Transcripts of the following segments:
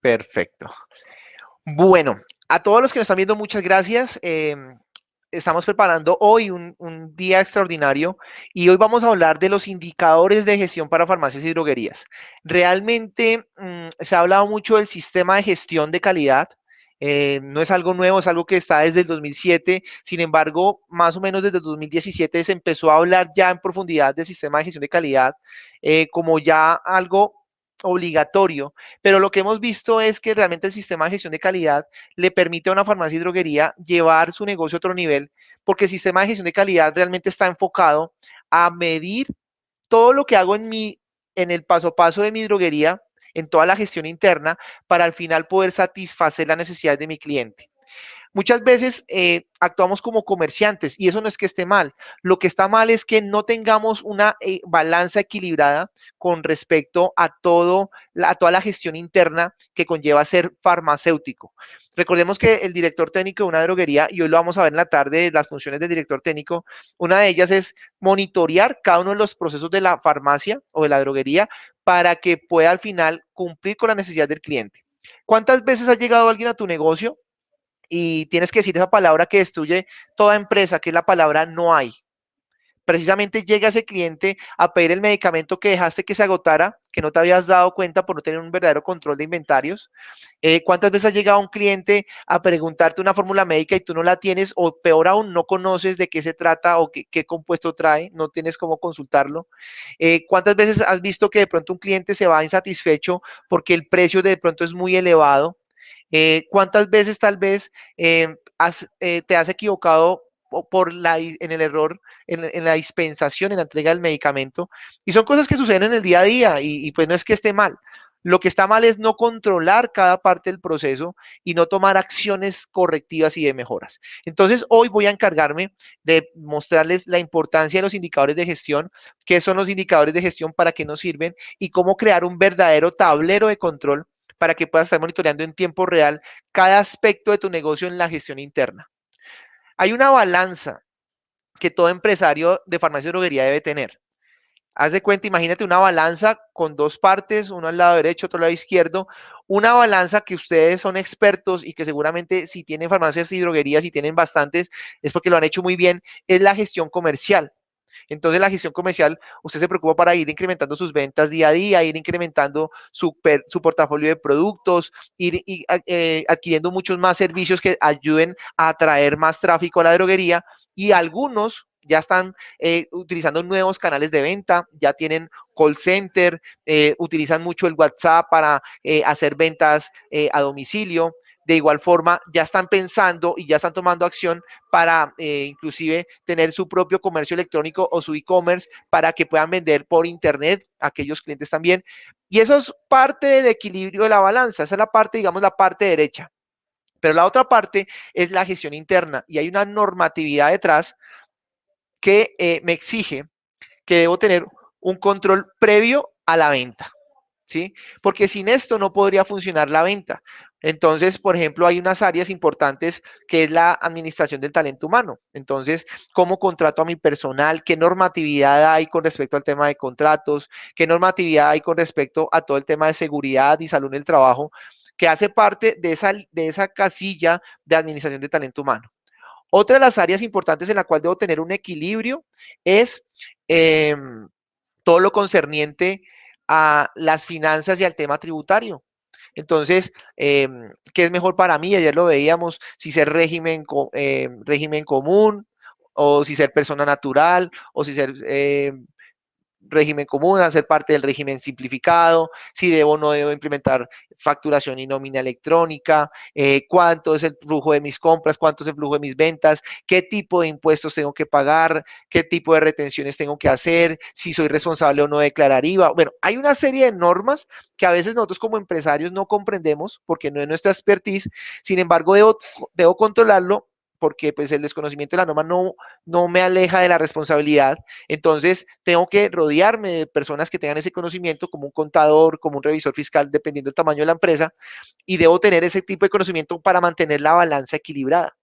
Perfecto. Bueno, a todos los que nos están viendo, muchas gracias. Estamos preparando hoy un día extraordinario y hoy vamos a hablar de los indicadores de gestión para farmacias y droguerías. Realmente se ha hablado mucho del sistema de gestión de calidad. No es algo nuevo, es algo que está desde el 2007. Sin embargo, más o menos desde el 2017 se empezó a hablar ya en profundidad del sistema de gestión de calidad como ya algo obligatorio, pero lo que hemos visto es que realmente el sistema de gestión de calidad le permite a una farmacia y droguería llevar su negocio a otro nivel, porque el sistema de gestión de calidad realmente está enfocado a medir todo lo que hago en el paso a paso de mi droguería, en toda la gestión interna, para al final poder satisfacer las necesidades de mi cliente. Muchas veces actuamos como comerciantes y eso no es que esté mal. Lo que está mal es que no tengamos una balanza equilibrada con respecto a toda la gestión interna que conlleva ser farmacéutico. Recordemos que el director técnico de una droguería, y hoy lo vamos a ver en la tarde, las funciones del director técnico, una de ellas es monitorear cada uno de los procesos de la farmacia o de la droguería para que pueda al final cumplir con la necesidad del cliente. ¿Cuántas veces ha llegado alguien a tu negocio y tienes que decir esa palabra que destruye toda empresa, que es la palabra no hay? Precisamente llega ese cliente a pedir el medicamento que dejaste que se agotara, que no te habías dado cuenta por no tener un verdadero control de inventarios. ¿Cuántas veces ha llegado un cliente a preguntarte una fórmula médica y tú no la tienes, o peor aún, no conoces de qué se trata o qué compuesto trae, no tienes cómo consultarlo? ¿Cuántas veces has visto que de pronto un cliente se va insatisfecho porque el precio de pronto es muy elevado? ¿Cuántas veces tal vez te has equivocado en el error, en la dispensación, en la entrega del medicamento? Y son cosas que suceden en el día a día y pues no es que esté mal. Lo que está mal es no controlar cada parte del proceso y no tomar acciones correctivas y de mejoras. Entonces, hoy voy a encargarme de mostrarles la importancia de los indicadores de gestión, qué son los indicadores de gestión, para qué nos sirven y cómo crear un verdadero tablero de control para que puedas estar monitoreando en tiempo real cada aspecto de tu negocio en la gestión interna. Hay una balanza que todo empresario de farmacia y droguería debe tener. Haz de cuenta, imagínate una balanza con dos partes, uno al lado derecho, otro al lado izquierdo, una balanza que ustedes son expertos y que seguramente si tienen farmacias y droguerías y tienen bastantes, es porque lo han hecho muy bien, es la gestión comercial. Entonces, la gestión comercial, usted se preocupa para ir incrementando sus ventas día a día, ir incrementando su portafolio de productos, adquiriendo muchos más servicios que ayuden a atraer más tráfico a la droguería, y algunos ya están utilizando nuevos canales de venta, ya tienen call center, utilizan mucho el WhatsApp para hacer ventas a domicilio. De igual forma, ya están pensando y ya están tomando acción para inclusive tener su propio comercio electrónico o su e-commerce para que puedan vender por internet a aquellos clientes también. Y eso es parte del equilibrio de la balanza. Esa es la parte, digamos, la parte derecha. Pero la otra parte es la gestión interna y hay una normatividad detrás que me exige que debo tener un control previo a la venta, ¿sí? Porque sin esto no podría funcionar la venta. Entonces, por ejemplo, hay unas áreas importantes que es la administración del talento humano. Entonces, ¿cómo contrato a mi personal? ¿Qué normatividad hay con respecto al tema de contratos? ¿Qué normatividad hay con respecto a todo el tema de seguridad y salud en el trabajo, que hace parte de esa casilla de administración de talento humano? Otra de las áreas importantes en la cual debo tener un equilibrio es eh, todo lo concerniente a las finanzas y al tema tributario. Entonces, ¿qué es mejor para mí? Ayer lo veíamos, si ser régimen común, o si ser persona natural, o si ser régimen común, hacer parte del régimen simplificado, si debo o no debo implementar facturación y nómina electrónica, cuánto es el flujo de mis compras, cuánto es el flujo de mis ventas, qué tipo de impuestos tengo que pagar, qué tipo de retenciones tengo que hacer, si soy responsable o no de declarar IVA. Bueno, hay una serie de normas que a veces nosotros como empresarios no comprendemos porque no es nuestra expertise. Sin embargo, debo controlarlo porque pues el desconocimiento de la norma no me aleja de la responsabilidad. Entonces, tengo que rodearme de personas que tengan ese conocimiento, como un contador, como un revisor fiscal, dependiendo del tamaño de la empresa, y debo tener ese tipo de conocimiento para mantener la balanza equilibrada,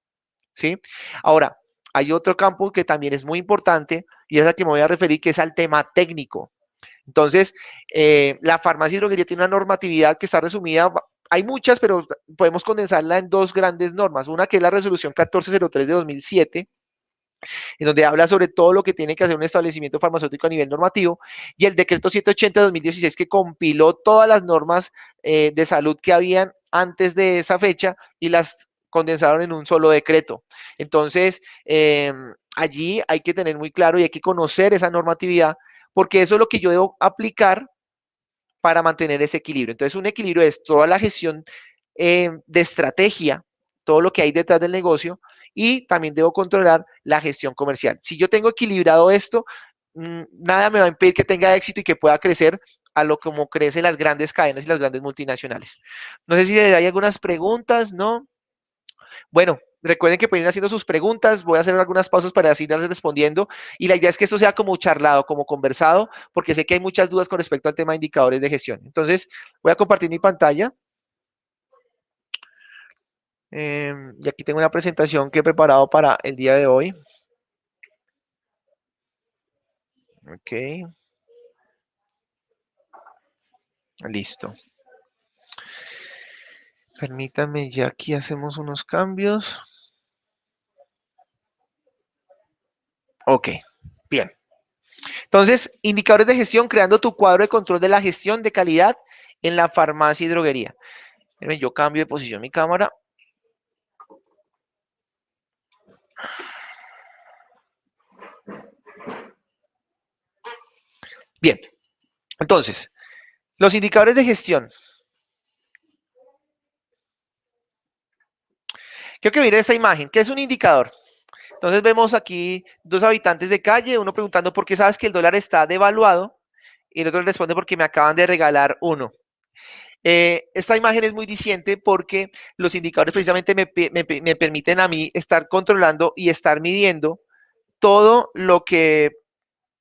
¿sí? Ahora, hay otro campo que también es muy importante y es al que me voy a referir, que es al tema técnico. Entonces, la farmacia y droguería tiene una normatividad que está resumida hay muchas, pero podemos condensarla en dos grandes normas. Una que es la resolución 1403 de 2007, en donde habla sobre todo lo que tiene que hacer un establecimiento farmacéutico a nivel normativo, y el decreto 780 de 2016 que compiló todas las normas de salud que habían antes de esa fecha y las condensaron en un solo decreto. Entonces, allí hay que tener muy claro y hay que conocer esa normatividad, porque eso es lo que yo debo aplicar para mantener ese equilibrio. Entonces, un equilibrio es toda la gestión de estrategia, todo lo que hay detrás del negocio, y también debo controlar la gestión comercial. Si yo tengo equilibrado esto, nada me va a impedir que tenga éxito y que pueda crecer a lo como crecen las grandes cadenas y las grandes multinacionales. No sé si hay algunas preguntas, ¿no? Bueno, recuerden que pueden ir haciendo sus preguntas, voy a hacer algunas pausas para así darles respondiendo, y la idea es que esto sea como charlado, como conversado, porque sé que hay muchas dudas con respecto al tema de indicadores de gestión. Entonces, voy a compartir mi pantalla. Y aquí tengo una presentación que he preparado para el día de hoy. Ok, listo. Permítanme, ya aquí hacemos unos cambios. Ok, bien. Entonces, indicadores de gestión, creando tu cuadro de control de la gestión de calidad en la farmacia y droguería. Yo cambio de posición mi cámara. Bien, entonces, los indicadores de gestión. Quiero que miren esta imagen. ¿Qué es un indicador? Entonces vemos aquí dos habitantes de calle, uno preguntando por qué sabes que el dólar está devaluado y el otro le responde porque me acaban de regalar uno. Esta imagen es muy diciente porque los indicadores precisamente me permiten a mí estar controlando y estar midiendo todo lo que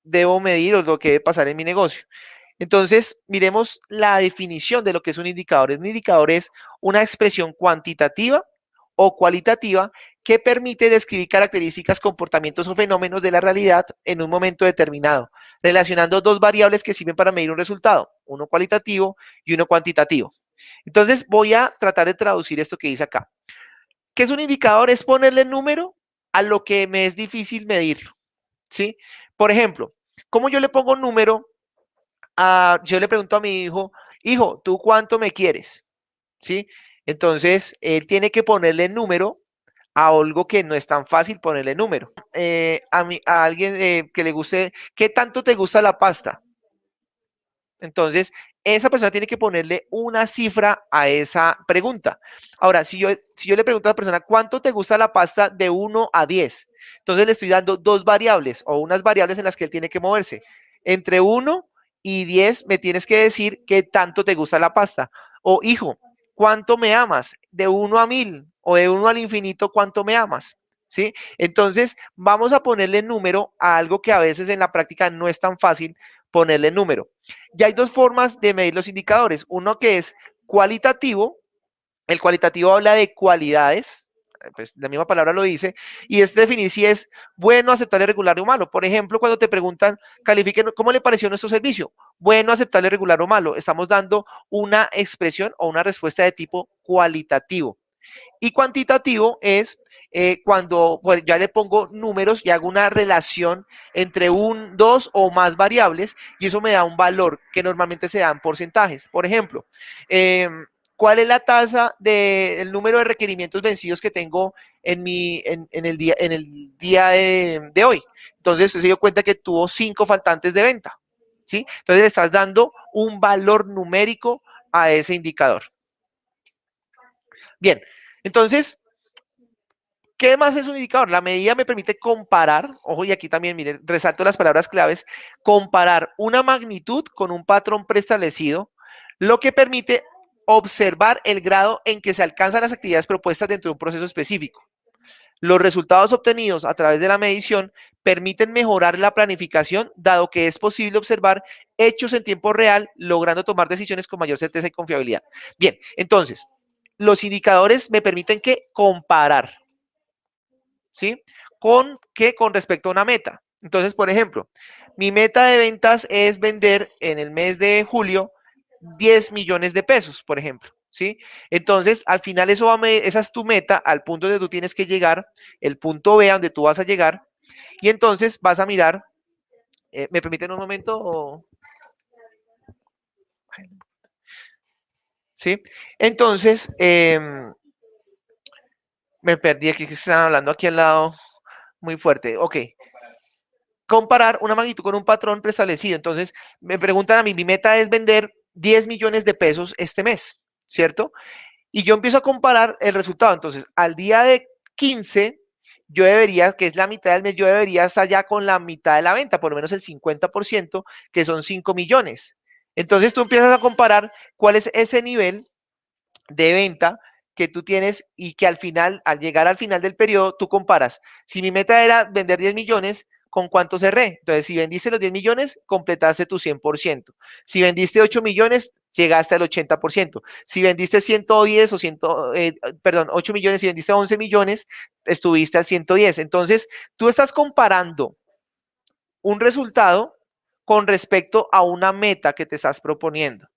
debo medir o lo que debe pasar en mi negocio. Entonces, miremos la definición de lo que es un indicador. Un indicador es una expresión cuantitativa o cualitativa que permite describir características, comportamientos o fenómenos de la realidad en un momento determinado, relacionando dos variables que sirven para medir un resultado, uno cualitativo y uno cuantitativo. Entonces, voy a tratar de traducir esto que dice acá. ¿Qué es un indicador? Es ponerle número a lo que me es difícil medir, ¿sí? Por ejemplo, ¿cómo yo le pongo número yo le pregunto a mi hijo, hijo, ¿tú cuánto me quieres? ¿Sí? Entonces, él tiene que ponerle número a algo que no es tan fácil ponerle número. A alguien que le guste, ¿qué tanto te gusta la pasta? Entonces, esa persona tiene que ponerle una cifra a esa pregunta. Ahora, si yo le pregunto a la persona, ¿cuánto te gusta la pasta de 1 a 10? Entonces le estoy dando dos variables o unas variables en las que él tiene que moverse. Entre 1 y 10 me tienes que decir qué tanto te gusta la pasta. O hijo, ¿cuánto me amas? De 1 a 1000 o de 1 al infinito, ¿cuánto me amas? ¿Sí? Entonces, vamos a ponerle número a algo que a veces en la práctica no es tan fácil ponerle número. Ya hay dos formas de medir los indicadores. Uno que es cualitativo. El cualitativo habla de cualidades, pues la misma palabra lo dice, y es definir si es bueno, aceptable, regular o malo. Por ejemplo, cuando te preguntan, califiquen, ¿cómo le pareció nuestro servicio? Bueno, aceptable, regular o malo. Estamos dando una expresión o una respuesta de tipo cualitativo. Y cuantitativo es cuando pues, ya le pongo números y hago una relación entre dos o más variables y eso me da un valor que normalmente se da en porcentajes. Por ejemplo, ¿cuál es la tasa del número de requerimientos vencidos que tengo en el día de hoy? Entonces se dio cuenta que tuvo 5 faltantes de venta. ¿Sí? Entonces le estás dando un valor numérico a ese indicador. Bien, entonces, ¿qué más es un indicador? La medida me permite comparar, ojo, y aquí también, miren, resalto las palabras claves, comparar una magnitud con un patrón preestablecido, lo que permite observar el grado en que se alcanzan las actividades propuestas dentro de un proceso específico. Los resultados obtenidos a través de la medición permiten mejorar la planificación, dado que es posible observar hechos en tiempo real, logrando tomar decisiones con mayor certeza y confiabilidad. Bien, entonces, los indicadores me permiten que comparar. ¿Sí? Con respecto a una meta. Entonces, por ejemplo, mi meta de ventas es vender en el mes de julio 10 millones de pesos, por ejemplo. ¿sí? Entonces, al final eso esa es tu meta, al punto donde tú tienes que llegar, el punto B a donde tú vas a llegar, y entonces vas a mirar, ¿me permiten un momento? ¿Sí? Entonces, me perdí aquí, que están hablando aquí al lado muy fuerte. Ok, comparar una magnitud con un patrón preestablecido. Entonces, me preguntan a mí, mi meta es vender 10 millones de pesos este mes, ¿cierto? Y yo empiezo a comparar el resultado. Entonces, al día de 15, yo debería, que es la mitad del mes, yo debería estar ya con la mitad de la venta, por lo menos el 50%, que son 5 millones. Entonces, tú empiezas a comparar cuál es ese nivel de venta que tú tienes y que al final, al llegar al final del periodo, tú comparas. Si mi meta era vender 10 millones, ¿con cuánto cerré? Entonces, si vendiste los 10 millones, completaste tu 100%. Si vendiste 8 millones, llegaste al 80%. Si vendiste 110 o 100, perdón, 8 millones, si vendiste 11 millones, estuviste al 110. Entonces, tú estás comparando un resultado con respecto a una meta que te estás proponiendo.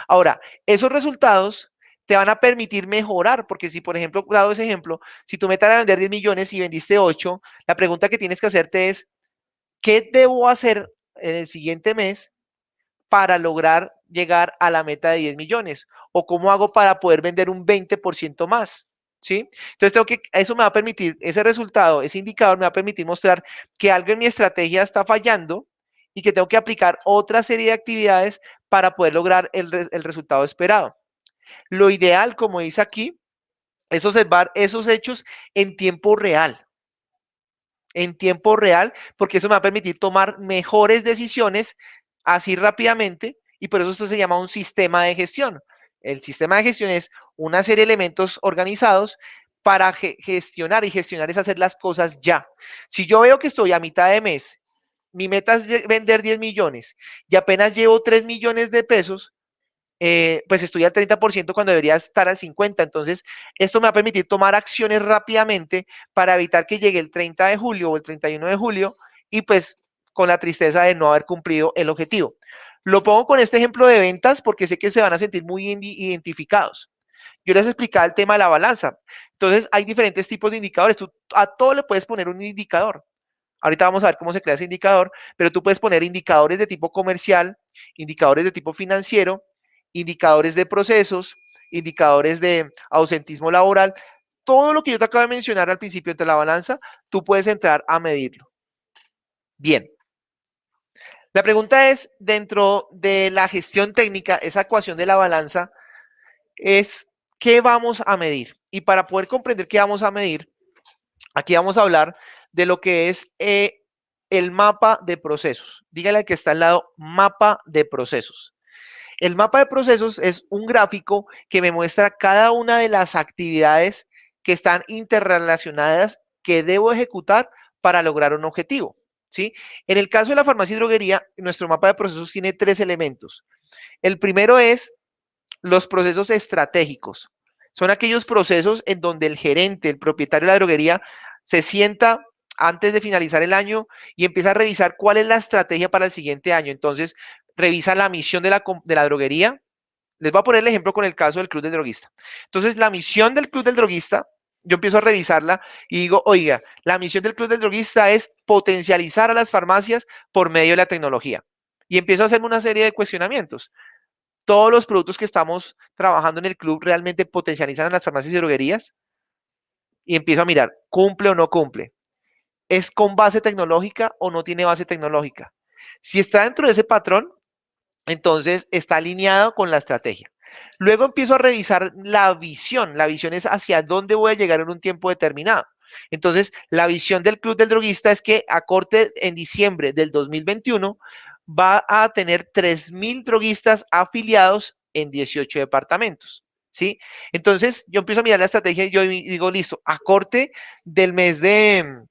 Ahora, esos resultados te van a permitir mejorar, porque si, por ejemplo, dado ese ejemplo, si tu meta era vender 10 millones y vendiste 8, la pregunta que tienes que hacerte es, ¿qué debo hacer en el siguiente mes para lograr llegar a la meta de 10 millones? ¿O cómo hago para poder vender un 20% más? ¿Sí? Entonces, eso me va a permitir, ese resultado, ese indicador me va a permitir mostrar que algo en mi estrategia está fallando y que tengo que aplicar otra serie de actividades para poder lograr el resultado esperado. Lo ideal, como dice aquí, es observar esos hechos en tiempo real, porque eso me va a permitir tomar mejores decisiones así rápidamente, y por eso esto se llama un sistema de gestión. El sistema de gestión es una serie de elementos organizados para gestionar, y gestionar es hacer las cosas ya. Si yo veo que estoy a mitad de mes, mi meta es vender 10 millones y apenas llevo 3 millones de pesos, pues estoy al 30% cuando debería estar al 50%. Entonces, esto me va a permitir tomar acciones rápidamente para evitar que llegue el 30 de julio o el 31 de julio y pues con la tristeza de no haber cumplido el objetivo. Lo pongo con este ejemplo de ventas porque sé que se van a sentir muy identificados. Yo les explicaba el tema de la balanza. Entonces, hay diferentes tipos de indicadores. Tú a todo le puedes poner un indicador. Ahorita vamos a ver cómo se crea ese indicador, pero tú puedes poner indicadores de tipo comercial, indicadores de tipo financiero, indicadores de procesos, indicadores de ausentismo laboral. Todo lo que yo te acabo de mencionar al principio entre la balanza, tú puedes entrar a medirlo. Bien. La pregunta es, dentro de la gestión técnica, esa ecuación de la balanza, es ¿qué vamos a medir? Y para poder comprender qué vamos a medir, aquí vamos a hablar de lo que es el mapa de procesos. Dígale al que está al lado, mapa de procesos. El mapa de procesos es un gráfico que me muestra cada una de las actividades que están interrelacionadas que debo ejecutar para lograr un objetivo. ¿Sí? En el caso de la farmacia y droguería, nuestro mapa de procesos tiene 3 elementos. El primero es los procesos estratégicos. Son aquellos procesos en donde el gerente, el propietario de la droguería, se sienta antes de finalizar el año y empieza a revisar cuál es la estrategia para el siguiente año. Entonces, revisa la misión de la droguería. Les voy a poner el ejemplo con el caso del Club del Droguista. Entonces, la misión del Club del Droguista, yo empiezo a revisarla y digo, oiga, la misión del Club del Droguista es potencializar a las farmacias por medio de la tecnología. Y empiezo a hacerme una serie de cuestionamientos. Todos los productos que estamos trabajando en el club realmente potencializan a las farmacias y droguerías, y empiezo a mirar, ¿cumple o no cumple? ¿Es con base tecnológica o no tiene base tecnológica? Si está dentro de ese patrón, entonces está alineado con la estrategia. Luego empiezo a revisar la visión. La visión es hacia dónde voy a llegar en un tiempo determinado. Entonces, la visión del Club del Droguista es que a corte en diciembre del 2021 va a tener 3.000 droguistas afiliados en 18 departamentos. ¿Sí? Entonces, yo empiezo a mirar la estrategia y yo digo, listo, a corte del mes de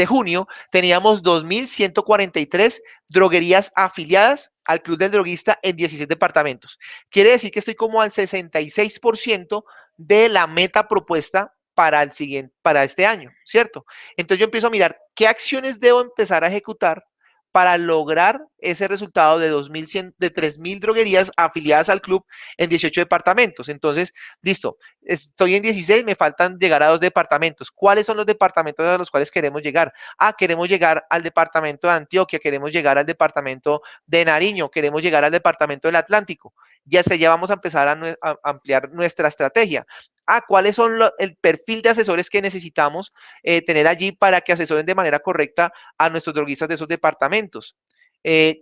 junio teníamos 2.143 droguerías afiliadas al Club del Droguista en 16 departamentos. Quiere decir que estoy como al 66% de la meta propuesta para este año, ¿cierto? Entonces yo empiezo a mirar qué acciones debo empezar a ejecutar para lograr ese resultado de 2.100, de 3.000 droguerías afiliadas al club en 18 departamentos. Entonces, listo, estoy en 16, me faltan llegar a 2 departamentos. ¿Cuáles son los departamentos a los cuales queremos llegar? Ah, queremos llegar al departamento de Antioquia, queremos llegar al departamento de Nariño, queremos llegar al departamento del Atlántico. Ya vamos a empezar a ampliar nuestra estrategia. Ah, ¿cuáles son el perfil de asesores que necesitamos tener allí para que asesoren de manera correcta a nuestros droguistas de esos departamentos?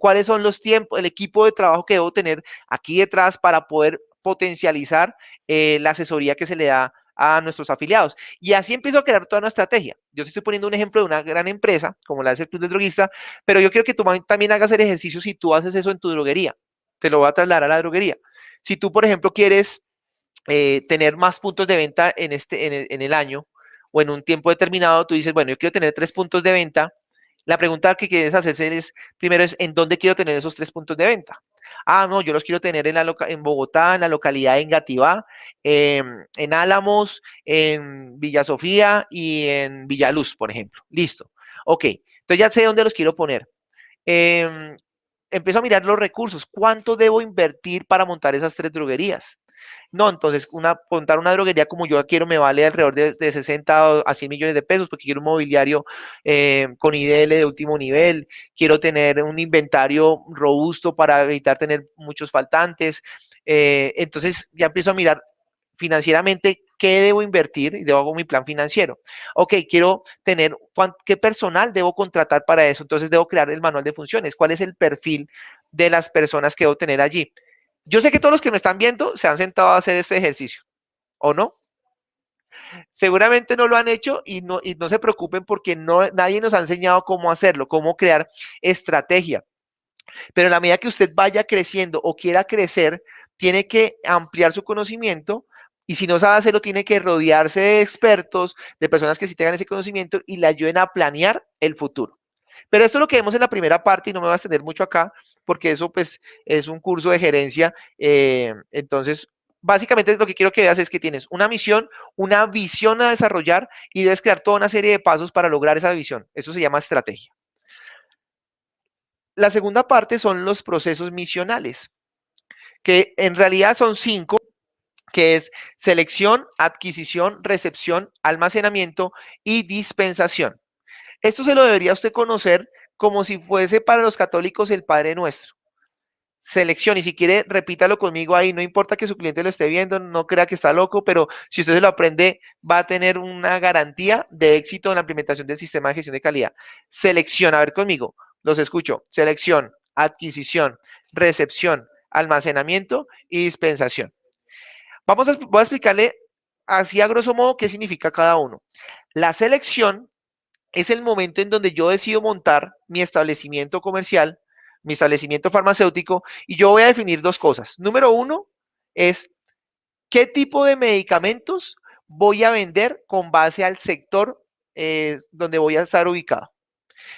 ¿Cuáles son los tiempos, el equipo de trabajo que debo tener aquí detrás para poder potencializar la asesoría que se le da a nuestros afiliados? Y así empiezo a crear toda una estrategia. Yo estoy poniendo un ejemplo de una gran empresa, como la es el Club del Droguista, pero yo quiero que tú también hagas el ejercicio si tú haces eso en tu droguería. Te lo voy a trasladar a la droguería. Si tú, por ejemplo, quieres tener más puntos de venta en el año o en un tiempo determinado, tú dices, bueno, yo quiero tener 3 puntos de venta. La pregunta que quieres hacerse es, primero es, ¿en dónde quiero tener esos 3 puntos de venta? Ah, no, yo los quiero tener en Bogotá, en la localidad de Engativá, en Álamos, en Villa Sofía y en Villaluz, por ejemplo. Listo. Ok, entonces ya sé dónde los quiero poner. Eh, Empiezo a mirar los recursos. ¿Cuánto debo invertir para montar esas 3 droguerías? No, entonces montar una droguería como yo quiero me vale alrededor de 60 a 100 millones de pesos porque quiero un mobiliario con IDL de último nivel, quiero tener un inventario robusto para evitar tener muchos faltantes. Entonces ya empiezo a mirar financieramente qué debo invertir y debo hago mi plan financiero. Ok, quiero tener qué personal debo contratar para eso. Entonces debo crear el manual de funciones. ¿Cuál es el perfil de las personas que debo tener allí? Yo sé que todos los que me están viendo se han sentado a hacer este ejercicio, ¿o no? Seguramente no lo han hecho y no se preocupen porque nadie nos ha enseñado cómo hacerlo, cómo crear estrategia. Pero a la medida que usted vaya creciendo o quiera crecer, tiene que ampliar su conocimiento y si no sabe hacerlo, tiene que rodearse de expertos, de personas que sí tengan ese conocimiento y le ayuden a planear el futuro. Pero esto es lo que vemos en la primera parte y no me voy a extender mucho acá porque eso pues es un curso de gerencia. Entonces, básicamente lo que quiero que veas es que tienes una misión, una visión a desarrollar y debes crear toda una serie de pasos para lograr esa visión. Eso se llama estrategia. La segunda parte son los procesos misionales, que en realidad son 5, que es selección, adquisición, recepción, almacenamiento y dispensación. Esto se lo debería usted conocer como si fuese para los católicos el Padre Nuestro. Selección, y si quiere, repítalo conmigo ahí, no importa que su cliente lo esté viendo, no crea que está loco, pero si usted se lo aprende, va a tener una garantía de éxito en la implementación del sistema de gestión de calidad. Selección, a ver conmigo, los escucho. Selección, adquisición, recepción, almacenamiento y dispensación. Voy a explicarle así a grosso modo qué significa cada uno. La selección es el momento en donde yo decido montar mi establecimiento comercial, mi establecimiento farmacéutico, y yo voy a definir 2 cosas. Número 1 es qué tipo de medicamentos voy a vender con base al sector donde voy a estar ubicado.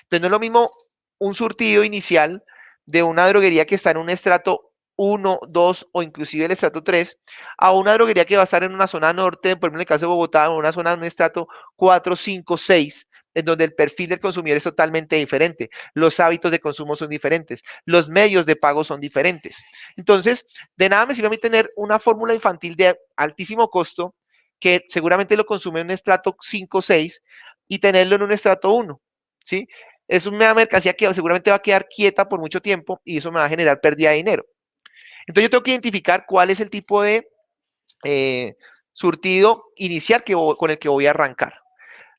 Entonces no es lo mismo un surtido inicial de una droguería que está en un estrato 1, 2 o inclusive el estrato 3 a una droguería que va a estar en una zona norte, por ejemplo en el caso de Bogotá, en una zona, en un estrato 4, 5, 6, en donde el perfil del consumidor es totalmente diferente, los hábitos de consumo son diferentes, los medios de pago son diferentes. Entonces, de nada me sirve a mí tener una fórmula infantil de altísimo costo que seguramente lo consume en un estrato 5, 6 y tenerlo en un estrato 1, ¿sí? Es una mercancía que seguramente va a quedar quieta por mucho tiempo y eso me va a generar pérdida de dinero. Entonces yo tengo que identificar cuál es el tipo de eh, surtido inicial con el que voy a arrancar.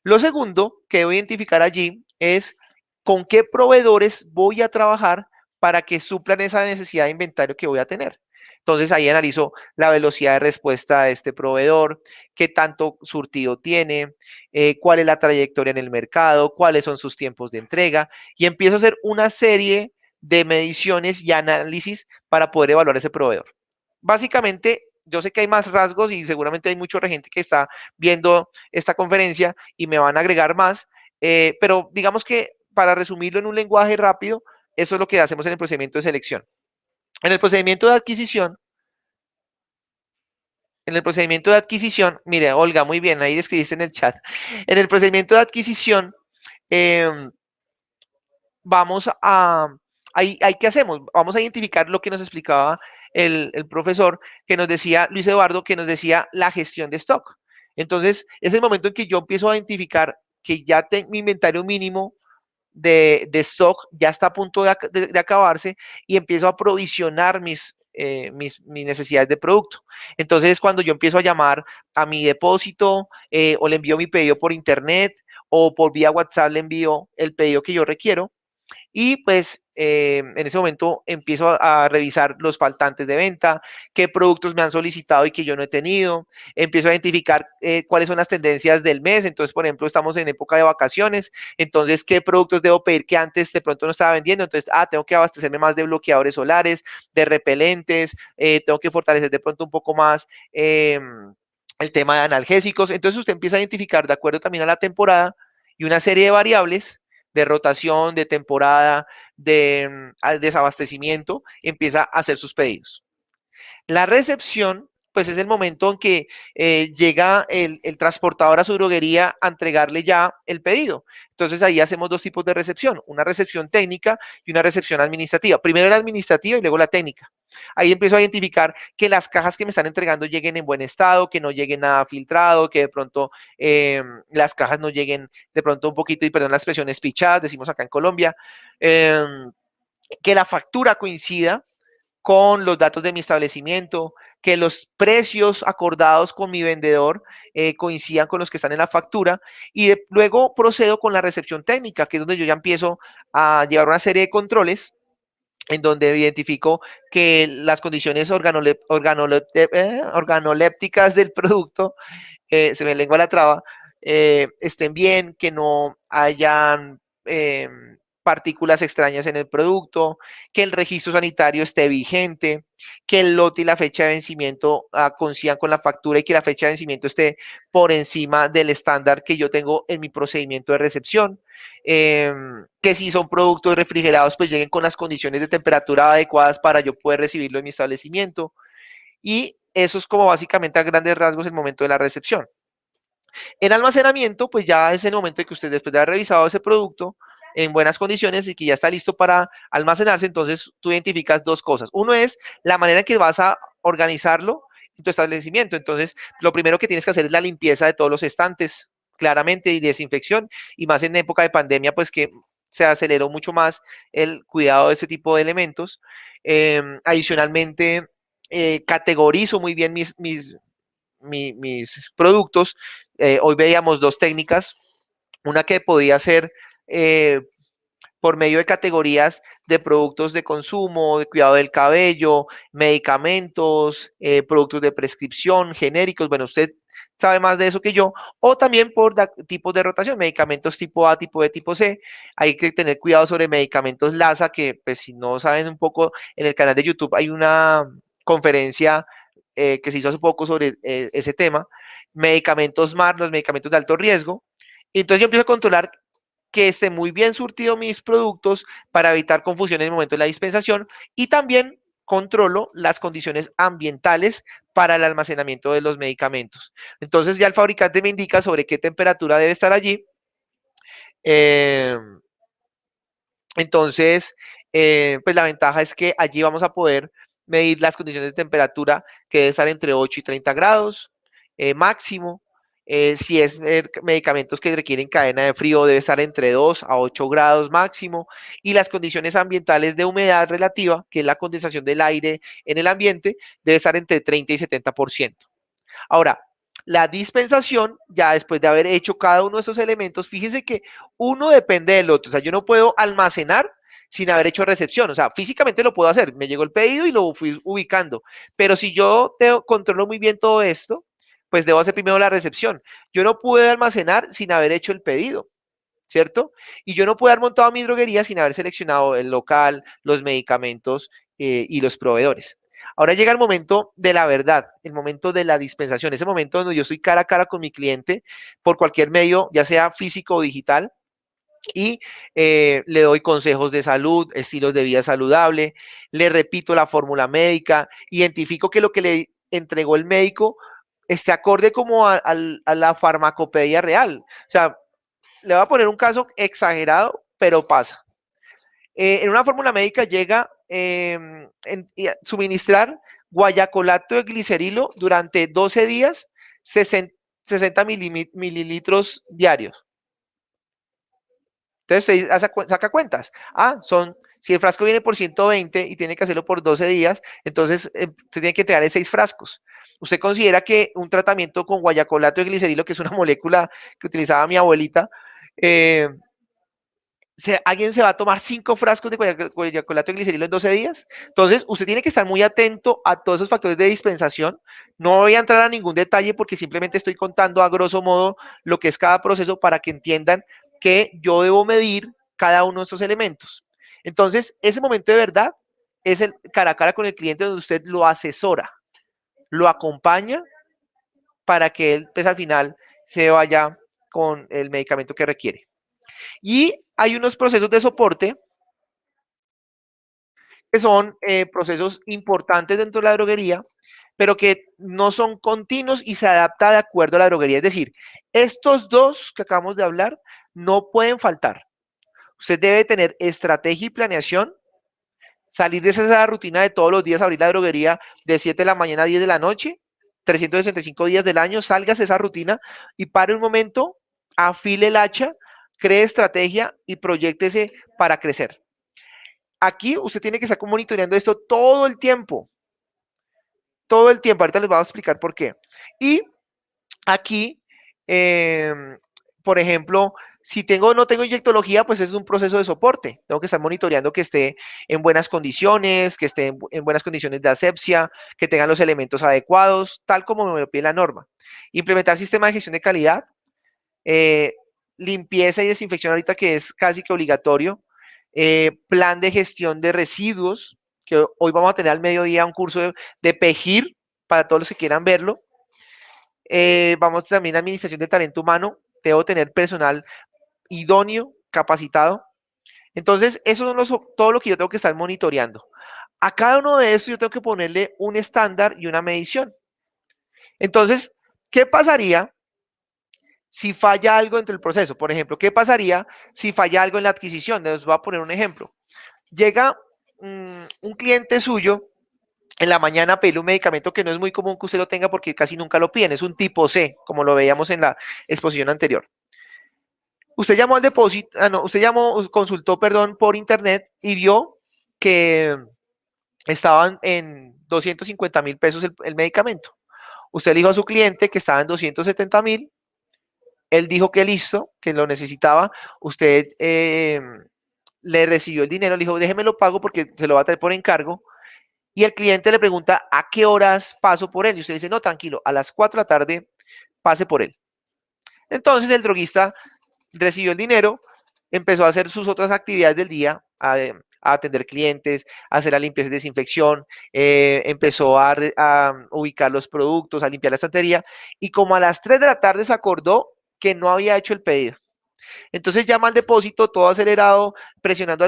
Lo segundo que debo identificar allí es con qué proveedores voy a trabajar para que suplan esa necesidad de inventario que voy a tener. Entonces ahí analizo la velocidad de respuesta de este proveedor, qué tanto surtido tiene, cuál es la trayectoria en el mercado, cuáles son sus tiempos de entrega y empiezo a hacer una serie de mediciones y análisis para poder evaluar ese proveedor. Básicamente, yo sé que hay más rasgos y seguramente hay mucha gente que está viendo esta conferencia y me van a agregar más, pero digamos que para resumirlo en un lenguaje rápido, eso es lo que hacemos en el procedimiento de selección. En el procedimiento de adquisición, mire, Olga, muy bien, ahí escribiste en el chat. En el procedimiento de adquisición, eh, vamos a, ¿qué hacemos? Vamos a identificar lo que nos explicaba el profesor, que nos decía, Luis Eduardo, que nos decía la gestión de stock. Entonces, es el momento en que yo empiezo a identificar que ya tengo mi inventario mínimo de stock, ya está a punto de acabarse y empiezo a provisionar mis necesidades de producto. Entonces es cuando yo empiezo a llamar a mi depósito o le envío mi pedido por internet o por vía WhatsApp le envío el pedido que yo requiero y pues en ese momento empiezo a revisar los faltantes de venta, qué productos me han solicitado y que yo no he tenido, empiezo a identificar cuáles son las tendencias del mes, entonces por ejemplo estamos en época de vacaciones, entonces qué productos debo pedir que antes de pronto no estaba vendiendo, entonces tengo que abastecerme más de bloqueadores solares, de repelentes, tengo que fortalecer de pronto un poco más el tema de analgésicos, entonces usted empieza a identificar de acuerdo también a la temporada y una serie de variables de rotación, de temporada, de al desabastecimiento, empieza a hacer sus pedidos. La recepción, pues es el momento en que llega el transportador a su droguería a entregarle ya el pedido. Entonces ahí hacemos dos tipos de recepción, una recepción técnica y una recepción administrativa. Primero la administrativa y luego la técnica. Ahí empiezo a identificar que las cajas que me están entregando lleguen en buen estado, que no llegue nada filtrado, que de pronto las cajas no lleguen de pronto un poquito, y perdón la expresión, espichadas, decimos acá en Colombia, eh, que la factura coincida con los datos de mi establecimiento, que los precios acordados con mi vendedor coincidan con los que están en la factura y luego procedo con la recepción técnica, que es donde yo ya empiezo a llevar una serie de controles en donde identifico que las condiciones organolépticas del producto, se me lengua la traba, estén bien, que no hayan partículas extrañas en el producto, que el registro sanitario esté vigente, que el lote y la fecha de vencimiento coincidan con la factura y que la fecha de vencimiento esté por encima del estándar que yo tengo en mi procedimiento de recepción. Que si son productos refrigerados, pues lleguen con las condiciones de temperatura adecuadas para yo poder recibirlo en mi establecimiento. Y eso es como básicamente a grandes rasgos el momento de la recepción. En almacenamiento, pues ya es el momento en que usted después de haber revisado ese producto en buenas condiciones y que ya está listo para almacenarse, entonces tú identificas dos cosas. Uno es la manera en que vas a organizarlo en tu establecimiento. Entonces, lo primero que tienes que hacer es la limpieza de todos los estantes, claramente, y desinfección, y más en época de pandemia, pues que se aceleró mucho más el cuidado de ese tipo de elementos. Adicionalmente, categorizo muy bien mis productos. Hoy veíamos dos técnicas, una que podía ser por medio de categorías de productos de consumo, de cuidado del cabello, medicamentos, productos de prescripción, genéricos, bueno, usted sabe más de eso que yo, o también por tipos de rotación, medicamentos tipo A, tipo B, tipo C. Hay que tener cuidado sobre medicamentos LASA, que pues si no saben un poco, en el canal de YouTube hay una conferencia que se hizo hace poco sobre ese tema, medicamentos MAR, los medicamentos de alto riesgo. Y entonces yo empiezo a controlar que esté muy bien surtido mis productos para evitar confusión en el momento de la dispensación y también controlo las condiciones ambientales para el almacenamiento de los medicamentos. Entonces ya el fabricante me indica sobre qué temperatura debe estar allí. Eh, entonces, pues la ventaja es que allí vamos a poder medir las condiciones de temperatura que debe estar entre 8 y 30 grados máximo. Si es medicamentos que requieren cadena de frío, debe estar entre 2 a 8 grados máximo. Y las condiciones ambientales de humedad relativa, que es la condensación del aire en el ambiente, debe estar entre 30 y 70%. Ahora, la dispensación, ya después de haber hecho cada uno de esos elementos, fíjese que uno depende del otro. O sea, yo no puedo almacenar sin haber hecho recepción. O sea, físicamente lo puedo hacer. Me llegó el pedido y lo fui ubicando. Pero si yo controlo muy bien todo esto, pues debo hacer primero la recepción. Yo no pude almacenar sin haber hecho el pedido, ¿cierto? Y yo no pude haber montado mi droguería sin haber seleccionado el local, los medicamentos y los proveedores. Ahora llega el momento de la verdad, el momento de la dispensación, ese momento donde yo estoy cara a cara con mi cliente por cualquier medio, ya sea físico o digital, y le doy consejos de salud, estilos de vida saludable, le repito la fórmula médica, identifico que lo que le entregó el médico esté acorde como a la farmacopedia real. O sea, le voy a poner un caso exagerado, pero pasa. En una fórmula médica llega suministrar guayacolato de glicerilo durante 12 días, 60 mililitros diarios. Entonces, saca cuentas. Si el frasco viene por 120 y tiene que hacerlo por 12 días, entonces se tiene que entregar 6 frascos. ¿Usted considera que un tratamiento con guayacolato de glicerilo, que es una molécula que utilizaba mi abuelita, alguien se va a tomar 5 frascos de guayacolato de glicerilo en 12 días? Entonces, usted tiene que estar muy atento a todos esos factores de dispensación. No voy a entrar a ningún detalle porque simplemente estoy contando a grosso modo lo que es cada proceso para que entiendan que yo debo medir cada uno de estos elementos. Entonces, ese momento de verdad es el cara a cara con el cliente donde usted lo asesora, lo acompaña para que él, pues al final, se vaya con el medicamento que requiere. Y hay unos procesos de soporte que son procesos importantes dentro de la droguería, pero que no son continuos y se adapta de acuerdo a la droguería. Es decir, estos dos que acabamos de hablar no pueden faltar. Usted debe tener estrategia y planeación, salir de esa rutina de todos los días, abrir la droguería de 7 de la mañana a 10 de la noche, 365 días del año, salgas de esa rutina y pare un momento, afile el hacha, cree estrategia y proyéctese para crecer. Aquí usted tiene que estar monitoreando esto todo el tiempo. Todo el tiempo. Ahorita les voy a explicar por qué. Y aquí, por ejemplo, si no tengo inyectología, pues es un proceso de soporte. Tengo que estar monitoreando que esté en buenas condiciones, que esté en buenas condiciones de asepsia, que tengan los elementos adecuados, tal como me lo pide la norma. Implementar sistema de gestión de calidad, limpieza y desinfección ahorita que es casi que obligatorio, plan de gestión de residuos, que hoy vamos a tener al mediodía un curso de PEGIR para todos los que quieran verlo. Vamos también a administración de talento humano, debo tener personal idóneo, capacitado. Entonces, eso es todo lo que yo tengo que estar monitoreando. A cada uno de estos yo tengo que ponerle un estándar y una medición. Entonces, ¿qué pasaría si falla algo dentro del proceso? Por ejemplo, ¿qué pasaría si falla algo en la adquisición? Les voy a poner un ejemplo. Llega un cliente suyo en la mañana a pedirle un medicamento que no es muy común que usted lo tenga porque casi nunca lo piden, es un tipo C, como lo veíamos en la exposición anterior. Usted llamó al depósito, usted consultó, perdón, por internet y vio que estaban en 250,000 pesos el medicamento. Usted le dijo a su cliente que estaba en 270,000, él dijo que listo, que lo necesitaba, usted le recibió el dinero, le dijo, déjeme lo pago porque se lo va a traer por encargo, y el cliente le pregunta a qué horas paso por él, y usted dice, no, tranquilo, a las 4 de la tarde pase por él. Entonces el droguista recibió el dinero, empezó a hacer sus otras actividades del día, a atender clientes, a hacer la limpieza y desinfección, empezó a ubicar los productos, a limpiar la estantería, y como a las 3 de la tarde se acordó que no había hecho el pedido. Entonces llama al depósito todo acelerado, presionando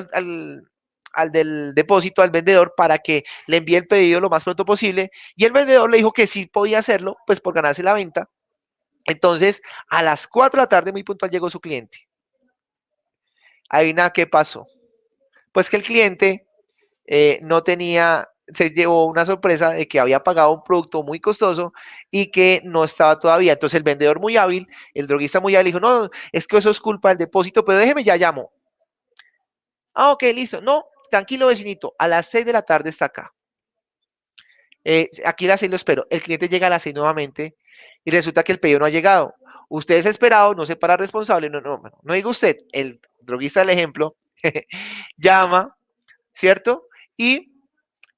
al del depósito, al vendedor, para que le envíe el pedido lo más pronto posible. Y el vendedor le dijo que sí podía hacerlo, pues por ganarse la venta. Entonces, a las 4 de la tarde, muy puntual, llegó su cliente. Adivina qué pasó. Pues que el cliente no tenía, se llevó una sorpresa de que había pagado un producto muy costoso y que no estaba todavía. Entonces el vendedor muy hábil, el droguista muy hábil, dijo, no, es que eso es culpa del depósito, pero déjeme, ya llamo. Ok, listo. No, tranquilo, vecinito, a las 6 de la tarde está acá. Aquí a las 6 lo espero. El cliente llega a las 6 nuevamente y resulta que el pedido no ha llegado. Usted es esperado, no se para responsable, no diga usted, el droguista del ejemplo, llama, ¿cierto? Y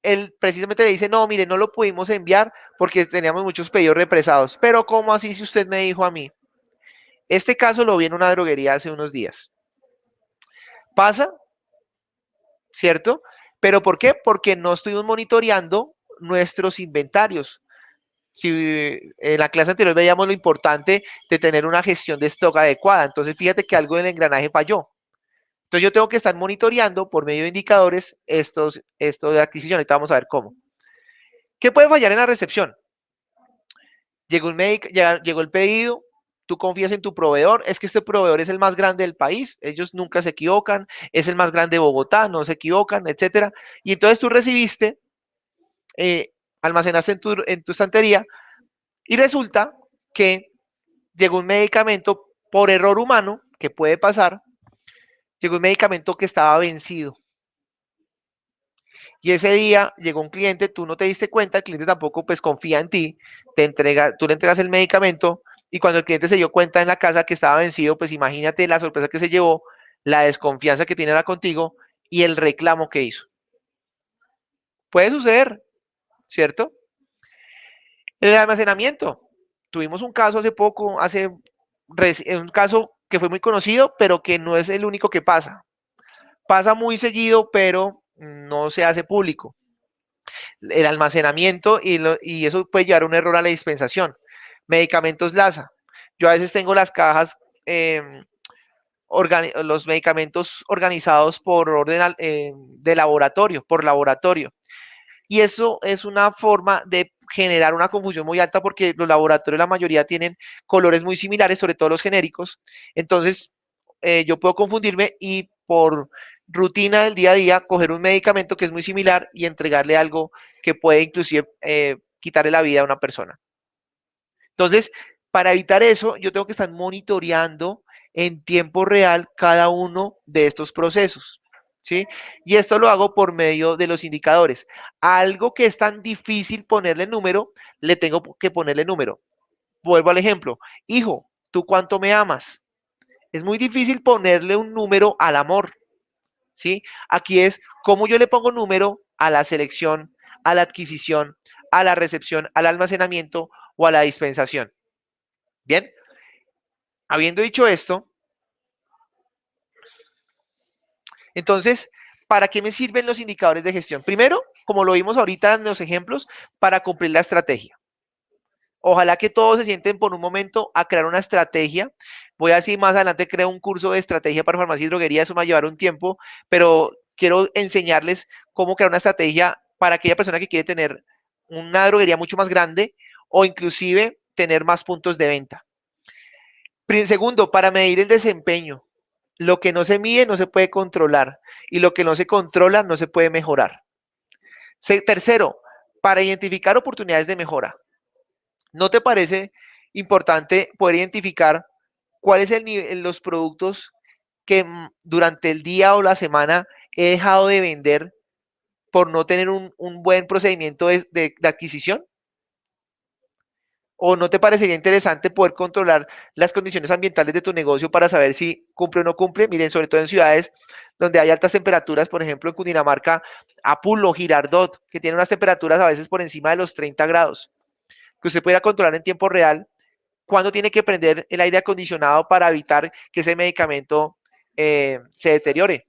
él precisamente le dice, no, mire, no lo pudimos enviar porque teníamos muchos pedidos represados. Pero ¿cómo así si usted me dijo a mí? Este caso lo vi en una droguería hace unos días. Pasa, ¿cierto? ¿Pero por qué? Porque no estuvimos monitoreando nuestros inventarios. Si en la clase anterior veíamos lo importante de tener una gestión de stock adecuada, entonces fíjate que algo del engranaje falló. Entonces yo tengo que estar monitoreando por medio de indicadores esto de adquisición. Ahorita vamos a ver cómo. ¿Qué puede fallar en la recepción? Llegó el pedido, tú confías en tu proveedor, es que este proveedor es el más grande del país, ellos nunca se equivocan, es el más grande de Bogotá, no se equivocan, etcétera. Y entonces tú recibiste, almacenaste en tu estantería y resulta que llegó un medicamento por error humano, que puede pasar, llegó un medicamento que estaba vencido. Y ese día llegó un cliente, tú no te diste cuenta, el cliente tampoco pues confía en ti, tú le entregas el medicamento y cuando el cliente se dio cuenta en la casa que estaba vencido, pues imagínate la sorpresa que se llevó, la desconfianza que tiene ahora contigo y el reclamo que hizo. Puede suceder, ¿cierto? El almacenamiento. Tuvimos un caso hace poco, un caso que fue muy conocido, pero que no es el único que pasa. Pasa muy seguido, pero no se hace público. El almacenamiento y eso puede llevar a un error a la dispensación. Medicamentos LASA. Yo a veces tengo las cajas, los medicamentos organizados por orden de laboratorio, por laboratorio. Y eso es una forma de generar una confusión muy alta porque los laboratorios, la mayoría tienen colores muy similares, sobre todo los genéricos. Entonces, yo puedo confundirme y por rutina del día a día coger un medicamento que es muy similar y entregarle algo que puede inclusive quitarle la vida a una persona. Entonces, para evitar eso, yo tengo que estar monitoreando en tiempo real cada uno de estos procesos. ¿Sí? Y esto lo hago por medio de los indicadores. Algo que es tan difícil ponerle número, le tengo que ponerle número. Vuelvo al ejemplo. Hijo, ¿tú cuánto me amas? Es muy difícil ponerle un número al amor. ¿Sí? Aquí es cómo yo le pongo número a la selección, a la adquisición, a la recepción, al almacenamiento o a la dispensación. Bien, habiendo dicho esto, entonces, ¿para qué me sirven los indicadores de gestión? Primero, como lo vimos ahorita en los ejemplos, para cumplir la estrategia. Ojalá que todos se sienten por un momento a crear una estrategia. Voy a ver si más adelante creo un curso de estrategia para farmacia y droguería, eso me va a llevar un tiempo, pero quiero enseñarles cómo crear una estrategia para aquella persona que quiere tener una droguería mucho más grande o inclusive tener más puntos de venta. Segundo, para medir el desempeño. Lo que no se mide no se puede controlar y lo que no se controla no se puede mejorar. Tercero, para identificar oportunidades de mejora. ¿No te parece importante poder identificar cuál es el nivel, los productos que durante el día o la semana he dejado de vender por no tener un buen procedimiento de adquisición? ¿O no te parecería interesante poder controlar las condiciones ambientales de tu negocio para saber si cumple o no cumple? Miren, sobre todo en ciudades donde hay altas temperaturas, por ejemplo, en Cundinamarca, Apulo, Girardot, que tienen unas temperaturas a veces por encima de los 30 grados, que usted pudiera controlar en tiempo real cuándo tiene que prender el aire acondicionado para evitar que ese medicamento se deteriore.